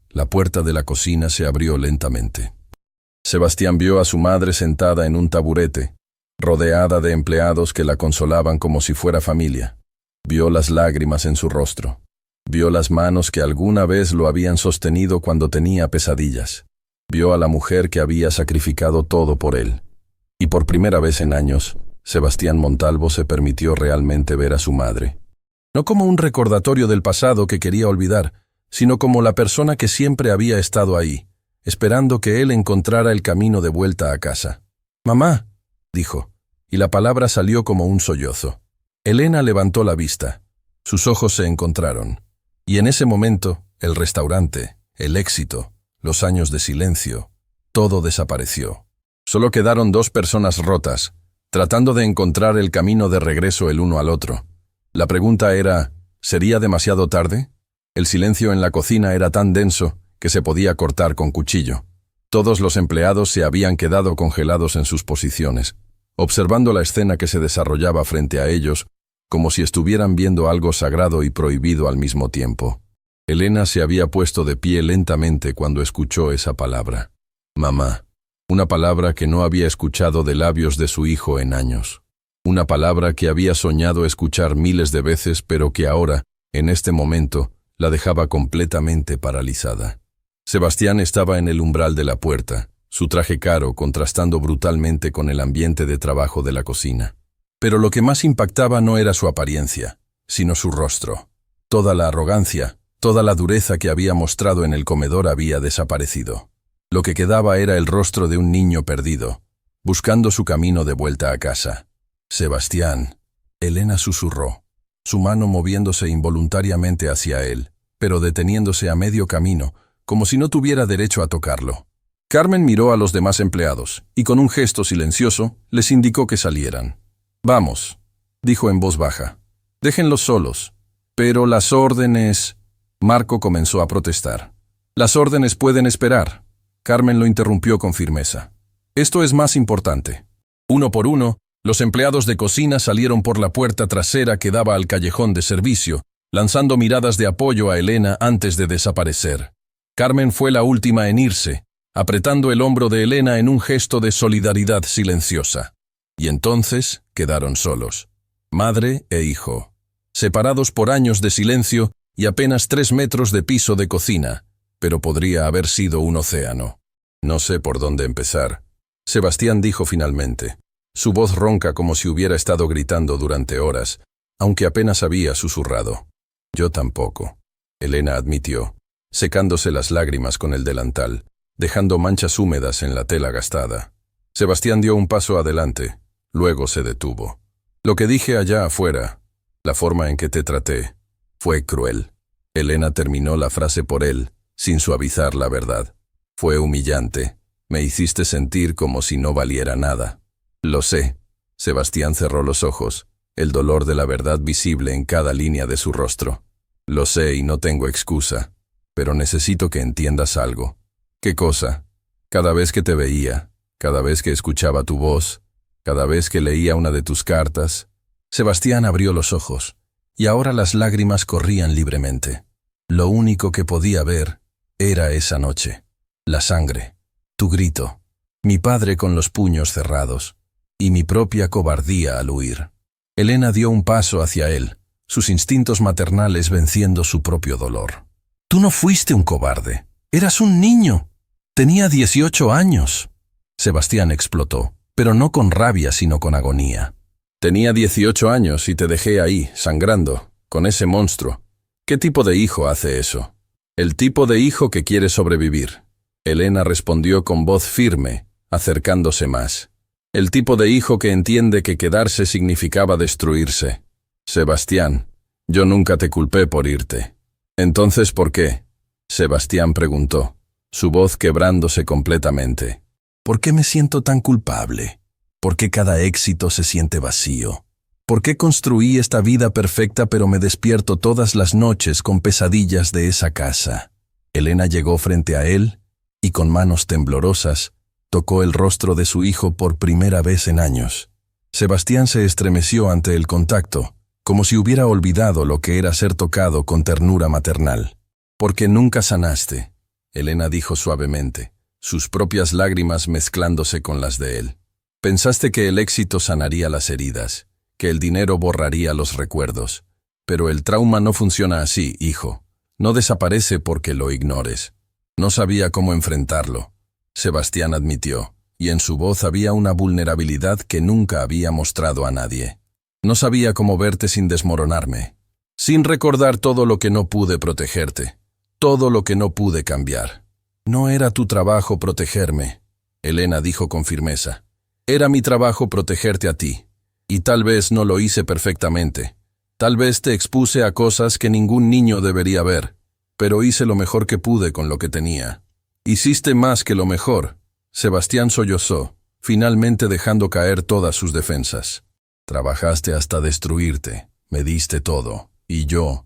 La puerta de la cocina se abrió lentamente. Sebastián vio a su madre sentada en un taburete, rodeada de empleados que la consolaban como si fuera familia. Vio las lágrimas en su rostro. Vio las manos que alguna vez lo habían sostenido cuando tenía pesadillas. Vio a la mujer que había sacrificado todo por él. Y por primera vez en años, Sebastián Montalvo se permitió realmente ver a su madre. No como un recordatorio del pasado que quería olvidar, sino como la persona que siempre había estado ahí, esperando que él encontrara el camino de vuelta a casa. «Mamá», dijo, y la palabra salió como un sollozo. Elena levantó la vista. Sus ojos se encontraron. Y en ese momento, el restaurante, el éxito, los años de silencio, todo desapareció. Solo quedaron 2 personas rotas, tratando de encontrar el camino de regreso el uno al otro. La pregunta era, ¿sería demasiado tarde? El silencio en la cocina era tan denso que se podía cortar con cuchillo. Todos los empleados se habían quedado congelados en sus posiciones, observando la escena que se desarrollaba frente a ellos, como si estuvieran viendo algo sagrado y prohibido al mismo tiempo. Elena se había puesto de pie lentamente cuando escuchó esa palabra. «Mamá», una palabra que no había escuchado de labios de su hijo en años. Una palabra que había soñado escuchar miles de veces, pero que ahora, en este momento, la dejaba completamente paralizada. Sebastián estaba en el umbral de la puerta, su traje caro contrastando brutalmente con el ambiente de trabajo de la cocina. Pero lo que más impactaba no era su apariencia, sino su rostro. Toda la arrogancia, toda la dureza que había mostrado en el comedor había desaparecido. Lo que quedaba era el rostro de un niño perdido, buscando su camino de vuelta a casa. «Sebastián», Elena susurró, su mano moviéndose involuntariamente hacia él, pero deteniéndose a medio camino, como si no tuviera derecho a tocarlo. Carmen miró a los demás empleados, y con un gesto silencioso, les indicó que salieran. «Vamos», dijo en voz baja. «Déjenlos solos». «Pero las órdenes...» Marco comenzó a protestar. «Las órdenes pueden esperar». Carmen lo interrumpió con firmeza. «Esto es más importante». Uno por uno, Los empleados de cocina salieron por la puerta trasera que daba al callejón de servicio, lanzando miradas de apoyo a Elena antes de desaparecer. Carmen fue la última en irse, apretando el hombro de Elena en un gesto de solidaridad silenciosa. Y entonces quedaron solos, madre e hijo, separados por años de silencio y apenas 3 metros de piso de cocina, pero podría haber sido un océano. No sé por dónde empezar, Sebastián dijo finalmente. Su voz ronca como si hubiera estado gritando durante horas, aunque apenas había susurrado. Yo tampoco, Elena admitió, secándose las lágrimas con el delantal, dejando manchas húmedas en la tela gastada. Sebastián dio un paso adelante, luego se detuvo. Lo que dije allá afuera, la forma en que te traté, fue cruel. Elena terminó la frase por él, sin suavizar la verdad. Fue humillante, me hiciste sentir como si no valiera nada. Lo sé. Sebastián cerró los ojos, el dolor de la verdad visible en cada línea de su rostro. Lo sé y no tengo excusa, pero necesito que entiendas algo. ¿Qué cosa? Cada vez que te veía, cada vez que escuchaba tu voz, cada vez que leía una de tus cartas. Sebastián abrió los ojos, y ahora las lágrimas corrían libremente. Lo único que podía ver era esa noche, la sangre, tu grito, mi padre con los puños cerrados, y mi propia cobardía al huir. Elena dio un paso hacia él, sus instintos maternales venciendo su propio dolor. Tú no fuiste un cobarde, eras un niño. Tenía 18 años. Sebastián explotó, pero no con rabia sino con agonía. Tenía 18 años y te dejé ahí, sangrando, con ese monstruo. ¿Qué tipo de hijo hace eso? El tipo de hijo que quiere sobrevivir. Elena respondió con voz firme, acercándose más. El tipo de hijo que entiende que quedarse significaba destruirse. Sebastián, yo nunca te culpé por irte. ¿Entonces por qué? Sebastián preguntó, su voz quebrándose completamente. ¿Por qué me siento tan culpable? ¿Por qué cada éxito se siente vacío? ¿Por qué construí esta vida perfecta pero me despierto todas las noches con pesadillas de esa casa? Elena llegó frente a él y con manos temblorosas tocó el rostro de su hijo por primera vez en años. Sebastián se estremeció ante el contacto, como si hubiera olvidado lo que era ser tocado con ternura maternal. «Porque nunca sanaste», Elena dijo suavemente, sus propias lágrimas mezclándose con las de él. «Pensaste que el éxito sanaría las heridas, que el dinero borraría los recuerdos. Pero el trauma no funciona así, hijo. No desaparece porque lo ignores. No sabía cómo enfrentarlo», Sebastián admitió, y en su voz había una vulnerabilidad que nunca había mostrado a nadie. «No sabía cómo verte sin desmoronarme, sin recordar todo lo que no pude protegerte, todo lo que no pude cambiar. No era tu trabajo protegerme», Elena dijo con firmeza. «Era mi trabajo protegerte a ti, y tal vez no lo hice perfectamente. Tal vez te expuse a cosas que ningún niño debería ver, pero hice lo mejor que pude con lo que tenía». «Hiciste más que lo mejor», Sebastián sollozó, finalmente dejando caer todas sus defensas. «Trabajaste hasta destruirte, me diste todo, y yo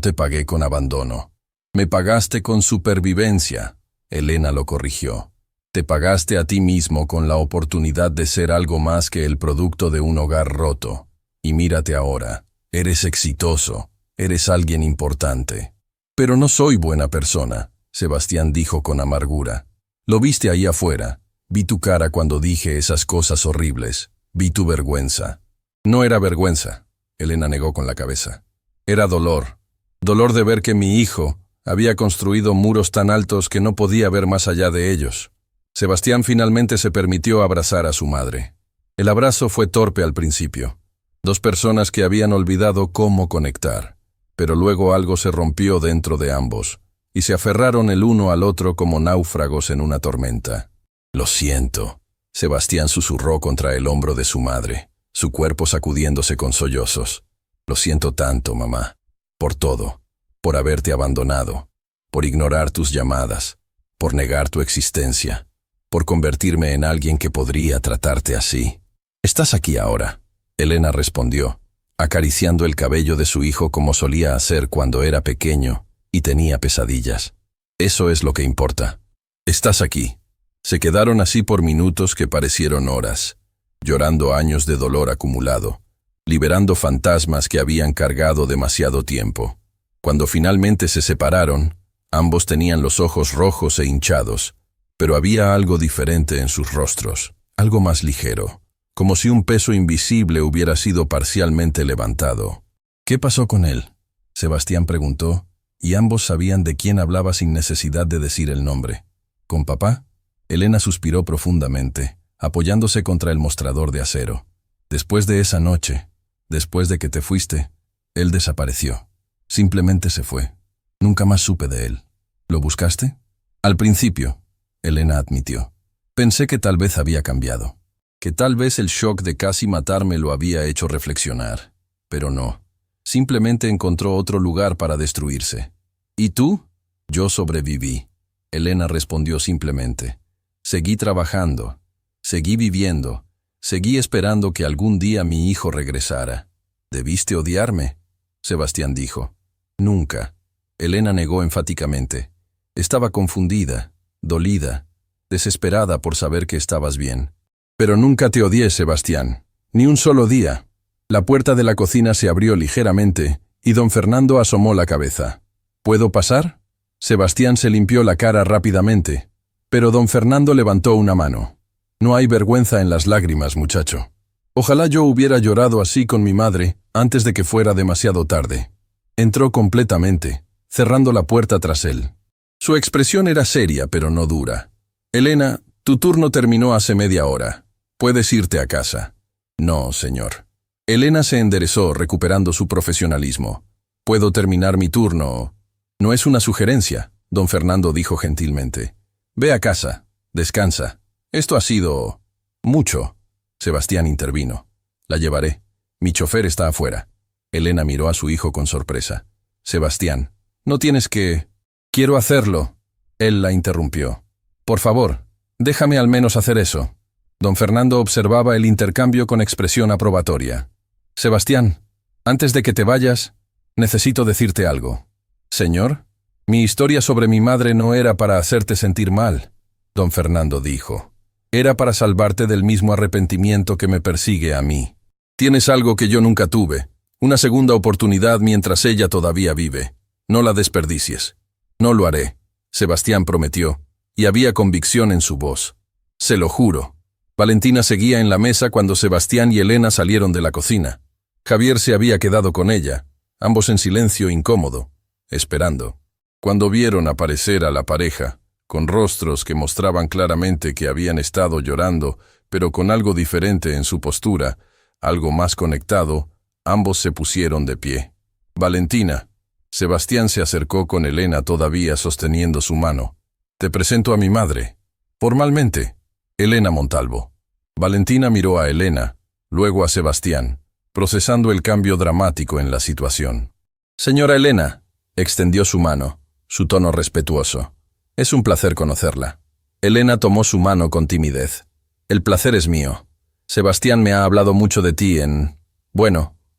te pagué con abandono. Me pagaste con supervivencia», Elena lo corrigió. «Te pagaste a ti mismo con la oportunidad de ser algo más que el producto de un hogar roto. Y mírate ahora, eres exitoso, eres alguien importante». «Pero no soy buena persona», Sebastián dijo con amargura. «Lo viste ahí afuera. Vi tu cara cuando dije esas cosas horribles. Vi tu vergüenza». «No era vergüenza», Elena negó con la cabeza. «Era dolor. Dolor de ver que mi hijo había construido muros tan altos que no podía ver más allá de ellos». Sebastián finalmente se permitió abrazar a su madre. El abrazo fue torpe al principio. Dos personas que habían olvidado cómo conectar. Pero luego algo se rompió dentro de ambos, y se aferraron el uno al otro como náufragos en una tormenta. «Lo siento», Sebastián susurró contra el hombro de su madre, su cuerpo sacudiéndose con sollozos. «Lo siento tanto, mamá, por todo, por haberte abandonado, por ignorar tus llamadas, por negar tu existencia, por convertirme en alguien que podría tratarte así. Estás aquí ahora», Elena respondió, acariciando el cabello de su hijo como solía hacer cuando era pequeño y tenía pesadillas. «Eso es lo que importa. Estás aquí». Se quedaron así por minutos que parecieron horas. llorando años de dolor acumulado, liberando fantasmas que habían cargado demasiado tiempo. Cuando finalmente se separaron, ambos tenían los ojos rojos e hinchados, pero había algo diferente en sus rostros, algo más ligero, como si un peso invisible hubiera sido parcialmente levantado. ¿Qué pasó con él?, Sebastián preguntó, y ambos sabían de quién hablaba sin necesidad de decir el nombre. ¿Con papá? Elena suspiró profundamente, apoyándose contra el mostrador de acero. Después de esa noche, después de que te fuiste, él desapareció. Simplemente se fue. Nunca más supe de él. ¿Lo buscaste? Al principio, Elena admitió. Pensé que tal vez había cambiado, que tal vez el shock de casi matarme lo había hecho reflexionar. Pero no. Simplemente encontró otro lugar para destruirse. ¿Y tú? Yo sobreviví. Elena respondió simplemente. Seguí trabajando. Seguí viviendo. Seguí esperando que algún día mi hijo regresara. ¿Debiste odiarme?, Sebastián dijo. Nunca. Elena negó enfáticamente. Estaba confundida, dolida, desesperada por saber que estabas bien. Pero nunca te odié, Sebastián. Ni un solo día. La puerta de la cocina se abrió ligeramente y don Fernando asomó la cabeza. ¿Puedo pasar? Sebastián se limpió la cara rápidamente, pero don Fernando levantó una mano. No hay vergüenza en las lágrimas, muchacho. Ojalá yo hubiera llorado así con mi madre antes de que fuera demasiado tarde. Entró completamente, cerrando la puerta tras él. Su expresión era seria, pero no dura. Elena, tu turno terminó hace media hora. Puedes irte a casa. No, señor. Elena se enderezó, recuperando su profesionalismo. ¿Puedo terminar mi turno? No es una sugerencia, don Fernando dijo gentilmente. Ve a casa, descansa. Esto ha sido mucho. Sebastián intervino. La llevaré. Mi chofer está afuera. Elena miró a su hijo con sorpresa. Sebastián, no tienes que... Quiero hacerlo. Él la interrumpió. Por favor, déjame al menos hacer eso. Don Fernando observaba el intercambio con expresión aprobatoria. Sebastián, antes de que te vayas, necesito decirte algo. Señor, mi historia sobre mi madre no era para hacerte sentir mal, don Fernando dijo. Era para salvarte del mismo arrepentimiento que me persigue a mí. Tienes algo que yo nunca tuve, una segunda oportunidad mientras ella todavía vive. No la desperdicies. No lo haré, Sebastián prometió, y había convicción en su voz. Se lo juro. Valentina seguía en la mesa cuando Sebastián y Elena salieron de la cocina. Javier se había quedado con ella, ambos en silencio incómodo, esperando. Cuando vieron aparecer a la pareja, con rostros que mostraban claramente que habían estado llorando, pero con algo diferente en su postura, algo más conectado, ambos se pusieron de pie. Valentina. Sebastián se acercó con Elena todavía sosteniendo su mano. Te presento a mi madre. Formalmente, Elena Montalvo. Valentina miró a Elena, luego a Sebastián, procesando el cambio dramático en la situación. Señora Elena, extendió su mano, su tono respetuoso. Es un placer conocerla. Elena tomó su mano con timidez. El placer es mío. Sebastián me ha hablado mucho de ti en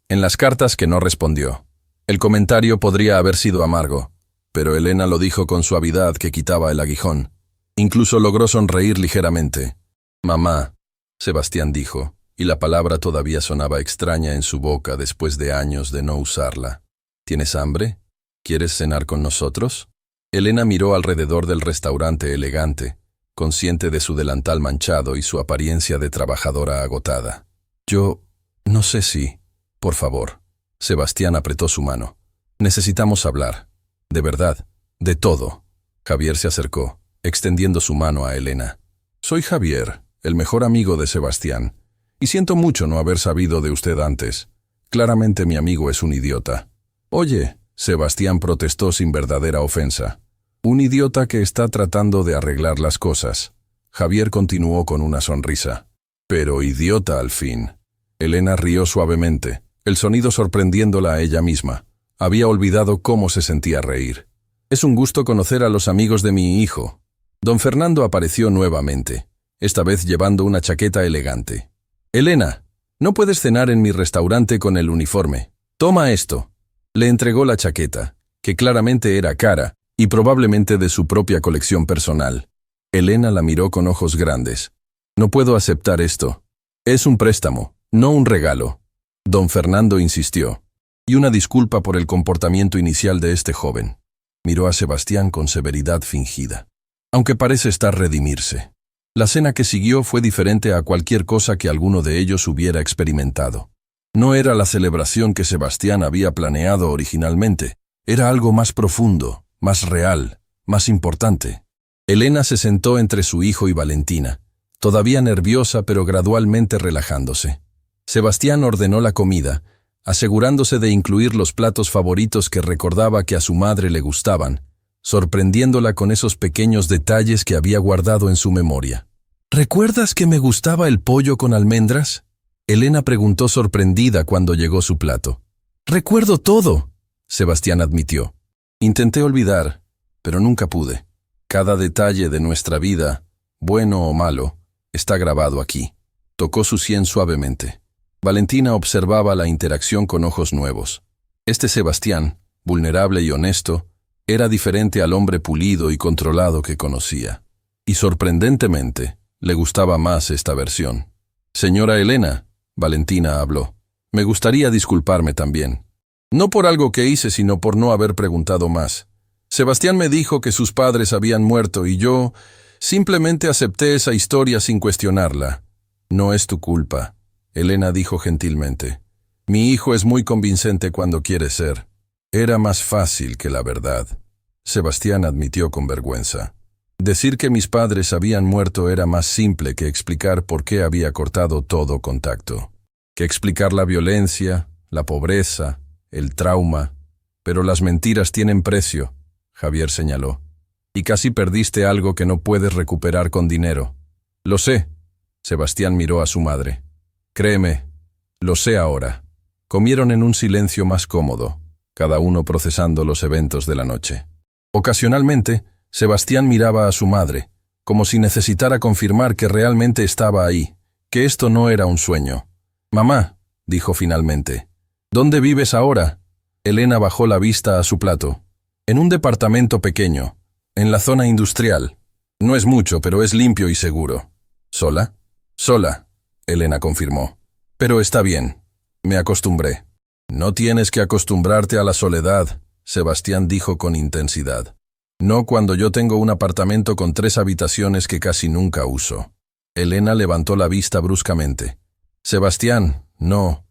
las cartas que no respondió. El comentario podría haber sido amargo, pero Elena lo dijo con suavidad que quitaba el aguijón. Incluso logró sonreír ligeramente. Mamá, Sebastián dijo, y la palabra todavía sonaba extraña en su boca después de años de no usarla. ¿Tienes hambre? ¿Quieres cenar con nosotros? Elena miró alrededor del restaurante elegante, consciente de su delantal manchado y su apariencia de trabajadora agotada. Yo no sé si... Por favor. Sebastián apretó su mano. Necesitamos hablar. De verdad. De todo. Javier se acercó, extendiendo su mano a Elena. Soy Javier, el mejor amigo de Sebastián, y siento mucho no haber sabido de usted antes. Claramente mi amigo es un idiota. Oye, Sebastián protestó sin verdadera ofensa. Un idiota que está tratando de arreglar las cosas. Javier continuó con una sonrisa. Pero idiota al fin. Elena rió suavemente, el sonido sorprendiéndola a ella misma. Había olvidado cómo se sentía reír. Es un gusto conocer a los amigos de mi hijo. Don Fernando apareció nuevamente, esta vez llevando una chaqueta elegante. Elena, no puedes cenar en mi restaurante con el uniforme. Toma esto. Le entregó la chaqueta, que claramente era cara y probablemente de su propia colección personal. Elena la miró con ojos grandes. No puedo aceptar esto. Es un préstamo, no un regalo. Don Fernando insistió. Y una disculpa por el comportamiento inicial de este joven. Miró a Sebastián con severidad fingida. Aunque parece estar redimirse. La cena que siguió fue diferente a cualquier cosa que alguno de ellos hubiera experimentado. No era la celebración que Sebastián había planeado originalmente. Era algo más profundo, más real, más importante. Elena se sentó entre su hijo y Valentina, todavía nerviosa pero gradualmente relajándose. Sebastián ordenó la comida, asegurándose de incluir los platos favoritos que recordaba que a su madre le gustaban, sorprendiéndola con esos pequeños detalles que había guardado en su memoria. ¿Recuerdas que me gustaba el pollo con almendras? Elena preguntó sorprendida cuando llegó su plato. «Recuerdo todo», Sebastián admitió. «Intenté olvidar, pero nunca pude. Cada detalle de nuestra vida, bueno o malo, está grabado aquí». Tocó su sien suavemente. Valentina observaba la interacción con ojos nuevos. Este Sebastián, vulnerable y honesto, era diferente al hombre pulido y controlado que conocía. Y sorprendentemente, le gustaba más esta versión. «Señora Elena», Valentina habló, «me gustaría disculparme también. No por algo que hice, sino por no haber preguntado más. Sebastián me dijo que sus padres habían muerto y yo simplemente acepté esa historia sin cuestionarla. No es tu culpa», Elena dijo gentilmente. «Mi hijo es muy convincente cuando quiere ser. Era más fácil que la verdad». Sebastián admitió con vergüenza. Decir que mis padres habían muerto era más simple que explicar por qué había cortado todo contacto. Que explicar la violencia, la pobreza, el trauma. Pero las mentiras tienen precio, Javier señaló. Y casi perdiste algo que no puedes recuperar con dinero. Lo sé. Sebastián miró a su madre. Créeme, lo sé ahora. Comieron en un silencio más cómodo, cada uno procesando los eventos de la noche. Ocasionalmente, Sebastián miraba a su madre, como si necesitara confirmar que realmente estaba ahí, que esto no era un sueño. «Mamá», dijo finalmente, «¿dónde vives ahora?» Elena bajó la vista a su plato. «En un departamento pequeño, en la zona industrial. No es mucho, pero es limpio y seguro». «¿Sola?» «Sola», Elena confirmó. «Pero está bien. Me acostumbré». «No tienes que acostumbrarte a la soledad», Sebastián dijo con intensidad. «No cuando yo tengo un apartamento con 3 habitaciones que casi nunca uso». Elena levantó la vista bruscamente. «Sebastián, no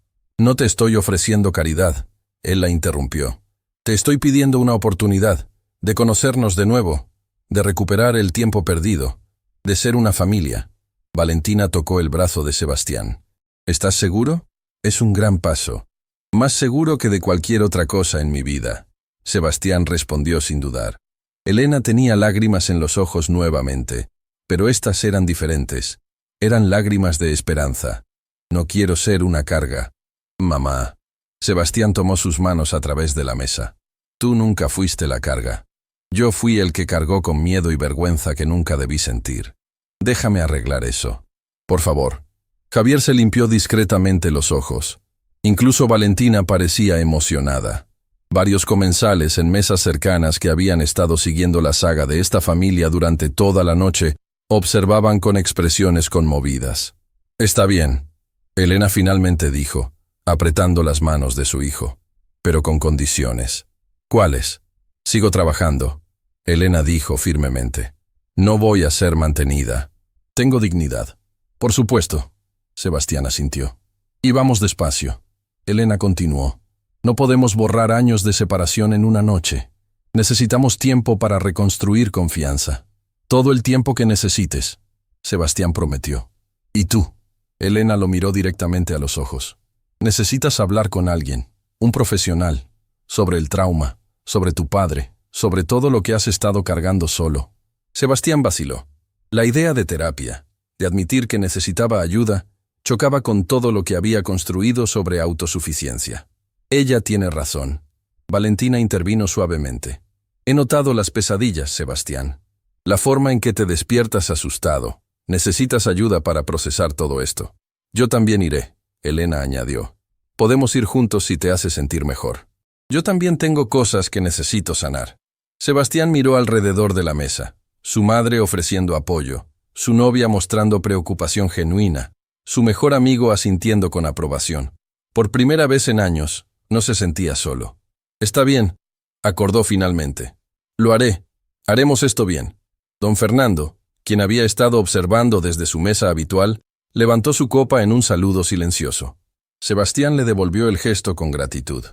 te estoy ofreciendo caridad», él la interrumpió. «Te estoy pidiendo una oportunidad, de conocernos de nuevo, de recuperar el tiempo perdido, de ser una familia». Valentina tocó el brazo de Sebastián. «¿Estás seguro? Es un gran paso. Más seguro que de cualquier otra cosa en mi vida». Sebastián respondió sin dudar. Elena tenía lágrimas en los ojos nuevamente, pero estas eran diferentes. Eran lágrimas de esperanza. «No quiero ser una carga. Mamá». Sebastián tomó sus manos a través de la mesa. «Tú nunca fuiste la carga. Yo fui el que cargó con miedo y vergüenza que nunca debí sentir. Déjame arreglar eso. Por favor». Javier se limpió discretamente los ojos. Incluso Valentina parecía emocionada. Varios comensales en mesas cercanas que habían estado siguiendo la saga de esta familia durante toda la noche observaban con expresiones conmovidas. «Está bien», Elena finalmente dijo, apretando las manos de su hijo. «Pero con condiciones». «¿Cuáles?» «Sigo trabajando», Elena dijo firmemente. «No voy a ser mantenida. Tengo dignidad». «Por supuesto», Sebastián asintió. «Y vamos despacio», Elena continuó. «No podemos borrar años de separación en una noche. Necesitamos tiempo para reconstruir confianza. Todo el tiempo que necesites», Sebastián prometió. «¿Y tú?» Elena lo miró directamente a los ojos. «Necesitas hablar con alguien, un profesional, sobre el trauma, sobre tu padre, sobre todo lo que has estado cargando solo». Sebastián vaciló. La idea de terapia, de admitir que necesitaba ayuda, chocaba con todo lo que había construido sobre autosuficiencia. «Ella tiene razón». Valentina intervino suavemente. «He notado las pesadillas, Sebastián. La forma en que te despiertas asustado. Necesitas ayuda para procesar todo esto». «Yo también iré», Elena añadió. «Podemos ir juntos si te hace sentir mejor. Yo también tengo cosas que necesito sanar». Sebastián miró alrededor de la mesa, su madre ofreciendo apoyo, su novia mostrando preocupación genuina, su mejor amigo asintiendo con aprobación. Por primera vez en años, no se sentía solo. Está bien, acordó finalmente. Lo haré. Haremos esto bien. Don Fernando, quien había estado observando desde su mesa habitual, levantó su copa en un saludo silencioso. Sebastián le devolvió el gesto con gratitud.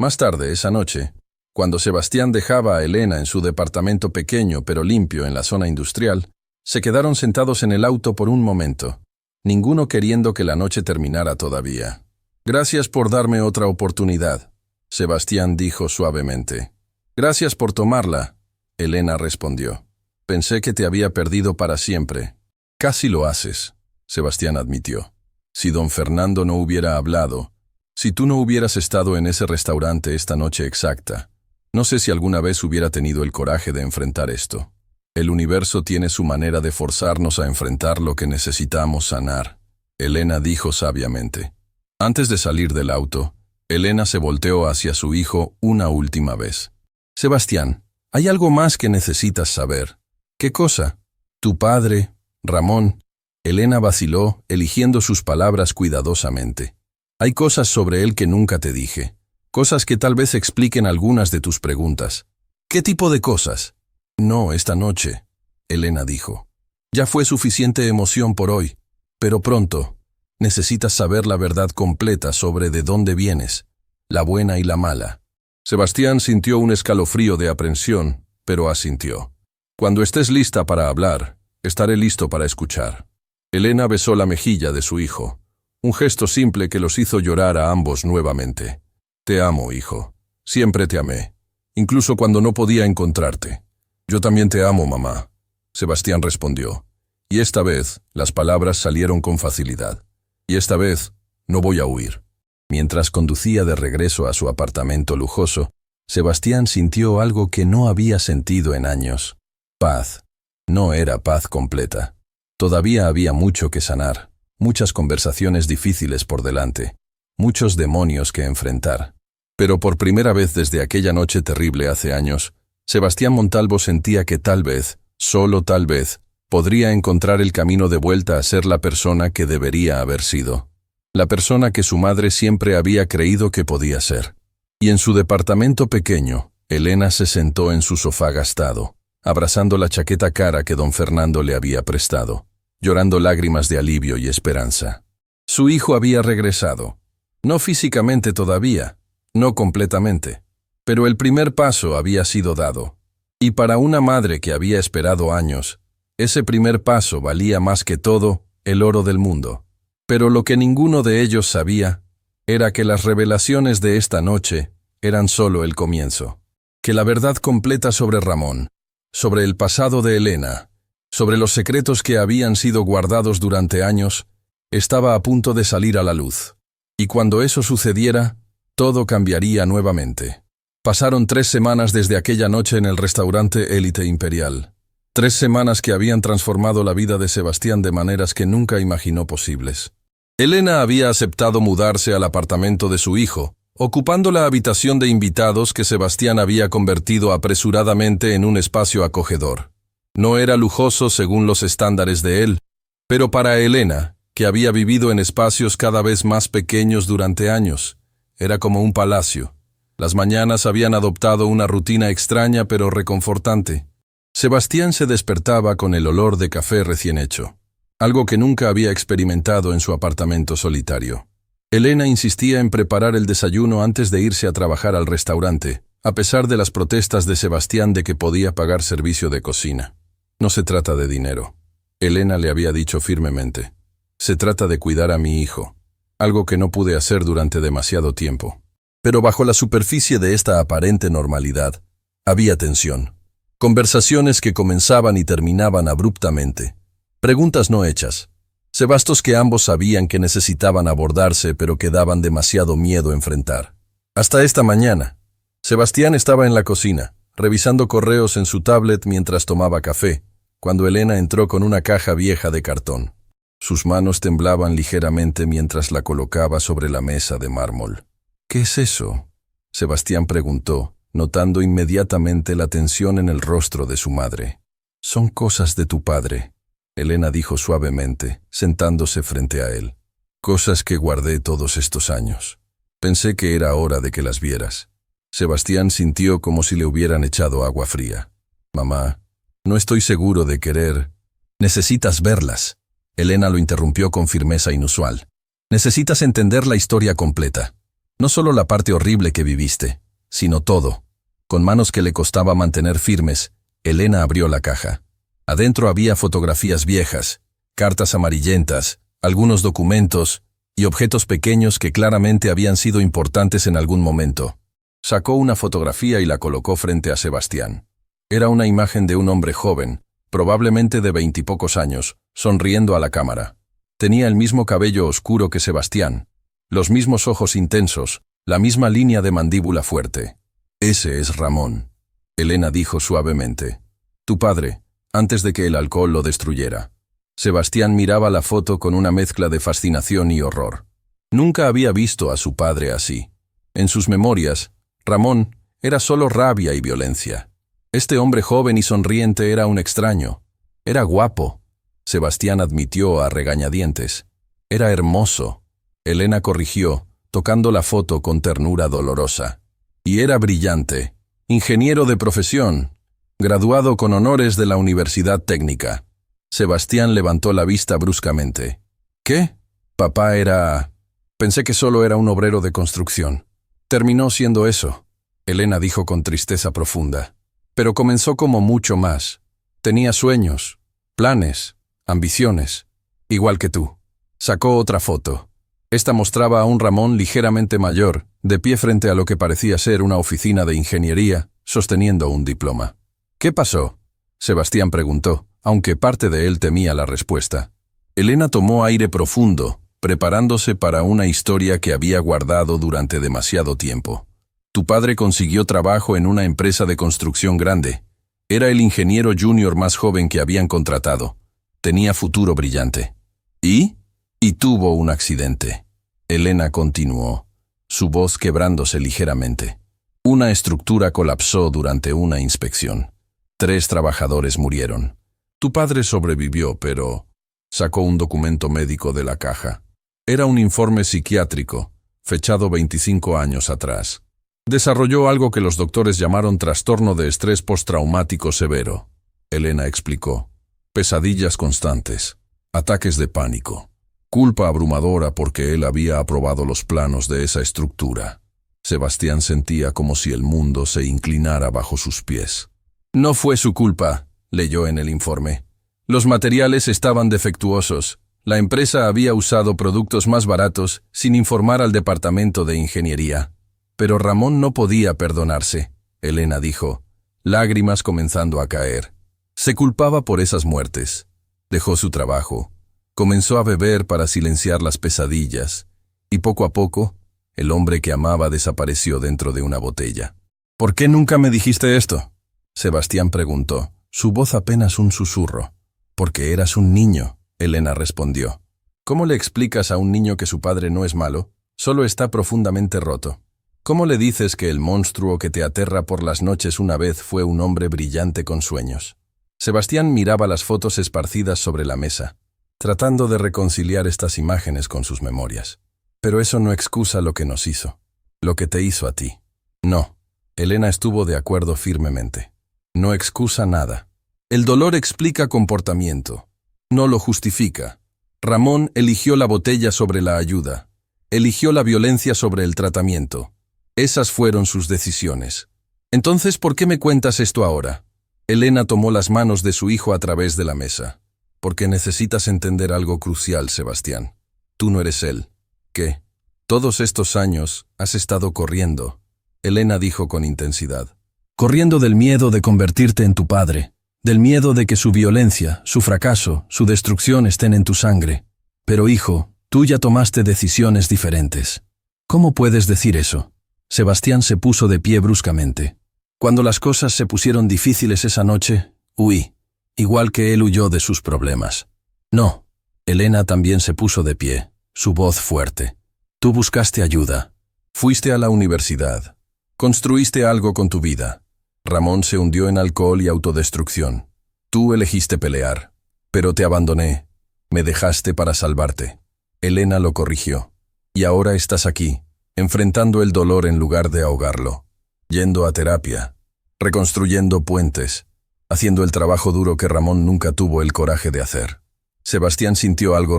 Más tarde, esa noche, cuando Sebastián dejaba a Elena en su departamento pequeño pero limpio en la zona industrial, se quedaron sentados en el auto por un momento, ninguno queriendo que la noche terminara todavía. «Gracias por darme otra oportunidad», Sebastián dijo suavemente. «Gracias por tomarla», Elena respondió. «Pensé que te había perdido para siempre». «Casi lo haces», Sebastián admitió. «Si don Fernando no hubiera hablado, si tú no hubieras estado en ese restaurante esta noche exacta, no sé si alguna vez hubiera tenido el coraje de enfrentar esto. El universo tiene su manera de forzarnos a enfrentar lo que necesitamos sanar», Elena dijo sabiamente. Antes de salir del auto, Elena se volteó hacia su hijo una última vez. «Sebastián, hay algo más que necesitas saber». «¿Qué cosa?» «Tu padre, Ramón». Elena vaciló, eligiendo sus palabras cuidadosamente. «Hay cosas sobre él que nunca te dije. Cosas que tal vez expliquen algunas de tus preguntas». «¿Qué tipo de cosas?» «No, esta noche», Elena dijo. «Ya fue suficiente emoción por hoy, pero pronto necesitas saber la verdad completa sobre de dónde vienes, la buena y la mala». Sebastián sintió un escalofrío de aprensión, pero asintió. «Cuando estés lista para hablar, estaré listo para escuchar». Elena besó la mejilla de su hijo, un gesto simple que los hizo llorar a ambos nuevamente. «Te amo, hijo. Siempre te amé, incluso cuando no podía encontrarte». «Yo también te amo, mamá», Sebastián respondió. Y esta vez las palabras salieron con facilidad. «Y esta vez no voy a huir». Mientras conducía de regreso a su apartamento lujoso, Sebastián sintió algo que no había sentido en años. Paz. No era paz completa. Todavía había mucho que sanar, muchas conversaciones difíciles por delante, muchos demonios que enfrentar. Pero por primera vez desde aquella noche terrible hace años, Sebastián Montalvo sentía que tal vez, solo tal vez, podría encontrar el camino de vuelta a ser la persona que debería haber sido. La persona que su madre siempre había creído que podía ser. Y en su departamento pequeño, Elena se sentó en su sofá gastado, abrazando la chaqueta cara que don Fernando le había prestado, llorando lágrimas de alivio y esperanza. Su hijo había regresado. No físicamente todavía, no completamente, pero el primer paso había sido dado. Y para una madre que había esperado años, ese primer paso valía más que todo el oro del mundo. Pero lo que ninguno de ellos sabía era que las revelaciones de esta noche eran solo el comienzo. Que la verdad completa sobre Ramón, sobre el pasado de Elena, sobre los secretos que habían sido guardados durante años, estaba a punto de salir a la luz. Y cuando eso sucediera, todo cambiaría nuevamente. Pasaron 3 semanas desde aquella noche en el restaurante Élite Imperial. 3 semanas que habían transformado la vida de Sebastián de maneras que nunca imaginó posibles. Elena había aceptado mudarse al apartamento de su hijo, ocupando la habitación de invitados que Sebastián había convertido apresuradamente en un espacio acogedor. No era lujoso según los estándares de él, pero para Elena, que había vivido en espacios cada vez más pequeños durante años, era como un palacio. Las mañanas habían adoptado una rutina extraña pero reconfortante. Sebastián se despertaba con el olor de café recién hecho, algo que nunca había experimentado en su apartamento solitario. Elena insistía en preparar el desayuno antes de irse a trabajar al restaurante, a pesar de las protestas de Sebastián de que podía pagar servicio de cocina. «No se trata de dinero», Elena le había dicho firmemente. «Se trata de cuidar a mi hijo, algo que no pude hacer durante demasiado tiempo». Pero bajo la superficie de esta aparente normalidad, había tensión. Conversaciones que comenzaban y terminaban abruptamente. Preguntas no hechas. Sebastos que ambos sabían que necesitaban abordarse pero que daban demasiado miedo enfrentar. Hasta esta mañana. Sebastián estaba en la cocina, revisando correos en su tablet mientras tomaba café, cuando Elena entró con una caja vieja de cartón. Sus manos temblaban ligeramente mientras la colocaba sobre la mesa de mármol. «¿Qué es eso?», Sebastián preguntó, notando inmediatamente la tensión en el rostro de su madre. «Son cosas de tu padre», Elena dijo suavemente, sentándose frente a él. Cosas que guardé todos estos años. Pensé que era hora de que las vieras. Sebastián sintió como si le hubieran echado agua fría. Mamá, no estoy seguro de querer. Necesitas verlas. Elena lo interrumpió con firmeza inusual. Necesitas entender la historia completa. No solo la parte horrible que viviste, sino todo. Con manos que le costaba mantener firmes, Elena abrió la caja. Adentro había fotografías viejas, cartas amarillentas, algunos documentos y objetos pequeños que claramente habían sido importantes en algún momento. Sacó una fotografía y la colocó frente a Sebastián. Era una imagen de un hombre joven, probablemente de 20 y pocos años, sonriendo a la cámara. Tenía el mismo cabello oscuro que Sebastián, los mismos ojos intensos, la misma línea de mandíbula fuerte. Ese es Ramón, Elena dijo suavemente. Tu padre, antes de que el alcohol lo destruyera. Sebastián miraba la foto con una mezcla de fascinación y horror. Nunca había visto a su padre así. En sus memorias, Ramón era solo rabia y violencia. Este hombre joven y sonriente era un extraño. Era guapo. Sebastián admitió a regañadientes. Era hermoso. Elena corrigió, tocando la foto con ternura dolorosa. Y era brillante. Ingeniero de profesión. Graduado con honores de la Universidad Técnica. Sebastián levantó la vista bruscamente. ¿Qué? Papá era... Pensé que solo era un obrero de construcción. Terminó siendo eso, Elena dijo con tristeza profunda. Pero comenzó como mucho más. Tenía sueños, planes, ambiciones, igual que tú. Sacó otra foto. Esta mostraba a un Ramón ligeramente mayor, de pie frente a lo que parecía ser una oficina de ingeniería, sosteniendo un diploma. ¿Qué pasó? Sebastián preguntó, aunque parte de él temía la respuesta. Elena tomó aire profundo, preparándose para una historia que había guardado durante demasiado tiempo. Tu padre consiguió trabajo en una empresa de construcción grande. Era el ingeniero junior más joven que habían contratado. Tenía futuro brillante. ¿Y? Y tuvo un accidente. Elena continuó, su voz quebrándose ligeramente. Una estructura colapsó durante una inspección. 3 trabajadores murieron. Tu padre sobrevivió, pero... Sacó un documento médico de la caja. Era un informe psiquiátrico, fechado 25 años atrás. Desarrolló algo que los doctores llamaron trastorno de estrés postraumático severo. Elena explicó. Pesadillas constantes, ataques de pánico, culpa abrumadora porque él había aprobado los planos de esa estructura. Sebastián sentía como si el mundo se inclinara bajo sus pies. No fue su culpa, leyó en el informe. Los materiales estaban defectuosos. La empresa había usado productos más baratos sin informar al departamento de ingeniería. Pero Ramón no podía perdonarse, Elena dijo, lágrimas comenzando a caer. Se culpaba por esas muertes. Dejó su trabajo. Comenzó a beber para silenciar las pesadillas. Y poco a poco, el hombre que amaba desapareció dentro de una botella. ¿Por qué nunca me dijiste esto? Sebastián preguntó, su voz apenas un susurro. Porque eras un niño, Elena respondió. ¿Cómo le explicas a un niño que su padre no es malo, solo está profundamente roto? ¿Cómo le dices que el monstruo que te aterra por las noches una vez fue un hombre brillante con sueños? Sebastián miraba las fotos esparcidas sobre la mesa, tratando de reconciliar estas imágenes con sus memorias. Pero eso no excusa lo que nos hizo, lo que te hizo a ti. No, Elena estuvo de acuerdo firmemente. No excusa nada. El dolor explica comportamiento, no lo justifica. Ramón eligió la botella sobre la ayuda, eligió la violencia sobre el tratamiento. Esas fueron sus decisiones. Entonces, ¿por qué me cuentas esto ahora? Elena tomó las manos de su hijo a través de la mesa. Porque necesitas entender algo crucial, Sebastián. Tú no eres él. ¿Qué? Todos estos años has estado corriendo, Elena dijo con intensidad. Corriendo del miedo de convertirte en tu padre, del miedo de que su violencia, su fracaso, su destrucción estén en tu sangre. Pero hijo, tú ya tomaste decisiones diferentes. ¿Cómo puedes decir eso? Sebastián se puso de pie bruscamente. Cuando las cosas se pusieron difíciles esa noche, huí, igual que él huyó de sus problemas. No, Elena también se puso de pie, su voz fuerte. Tú buscaste ayuda. Fuiste a la universidad. Construiste algo con tu vida. Ramón se hundió en alcohol y autodestrucción. Tú elegiste pelear. Pero te abandoné. Me dejaste para salvarte. Elena lo corrigió. Y ahora estás aquí, enfrentando el dolor en lugar de ahogarlo, yendo a terapia, reconstruyendo puentes, haciendo el trabajo duro que Ramón nunca tuvo el coraje de hacer. Sebastián sintió algo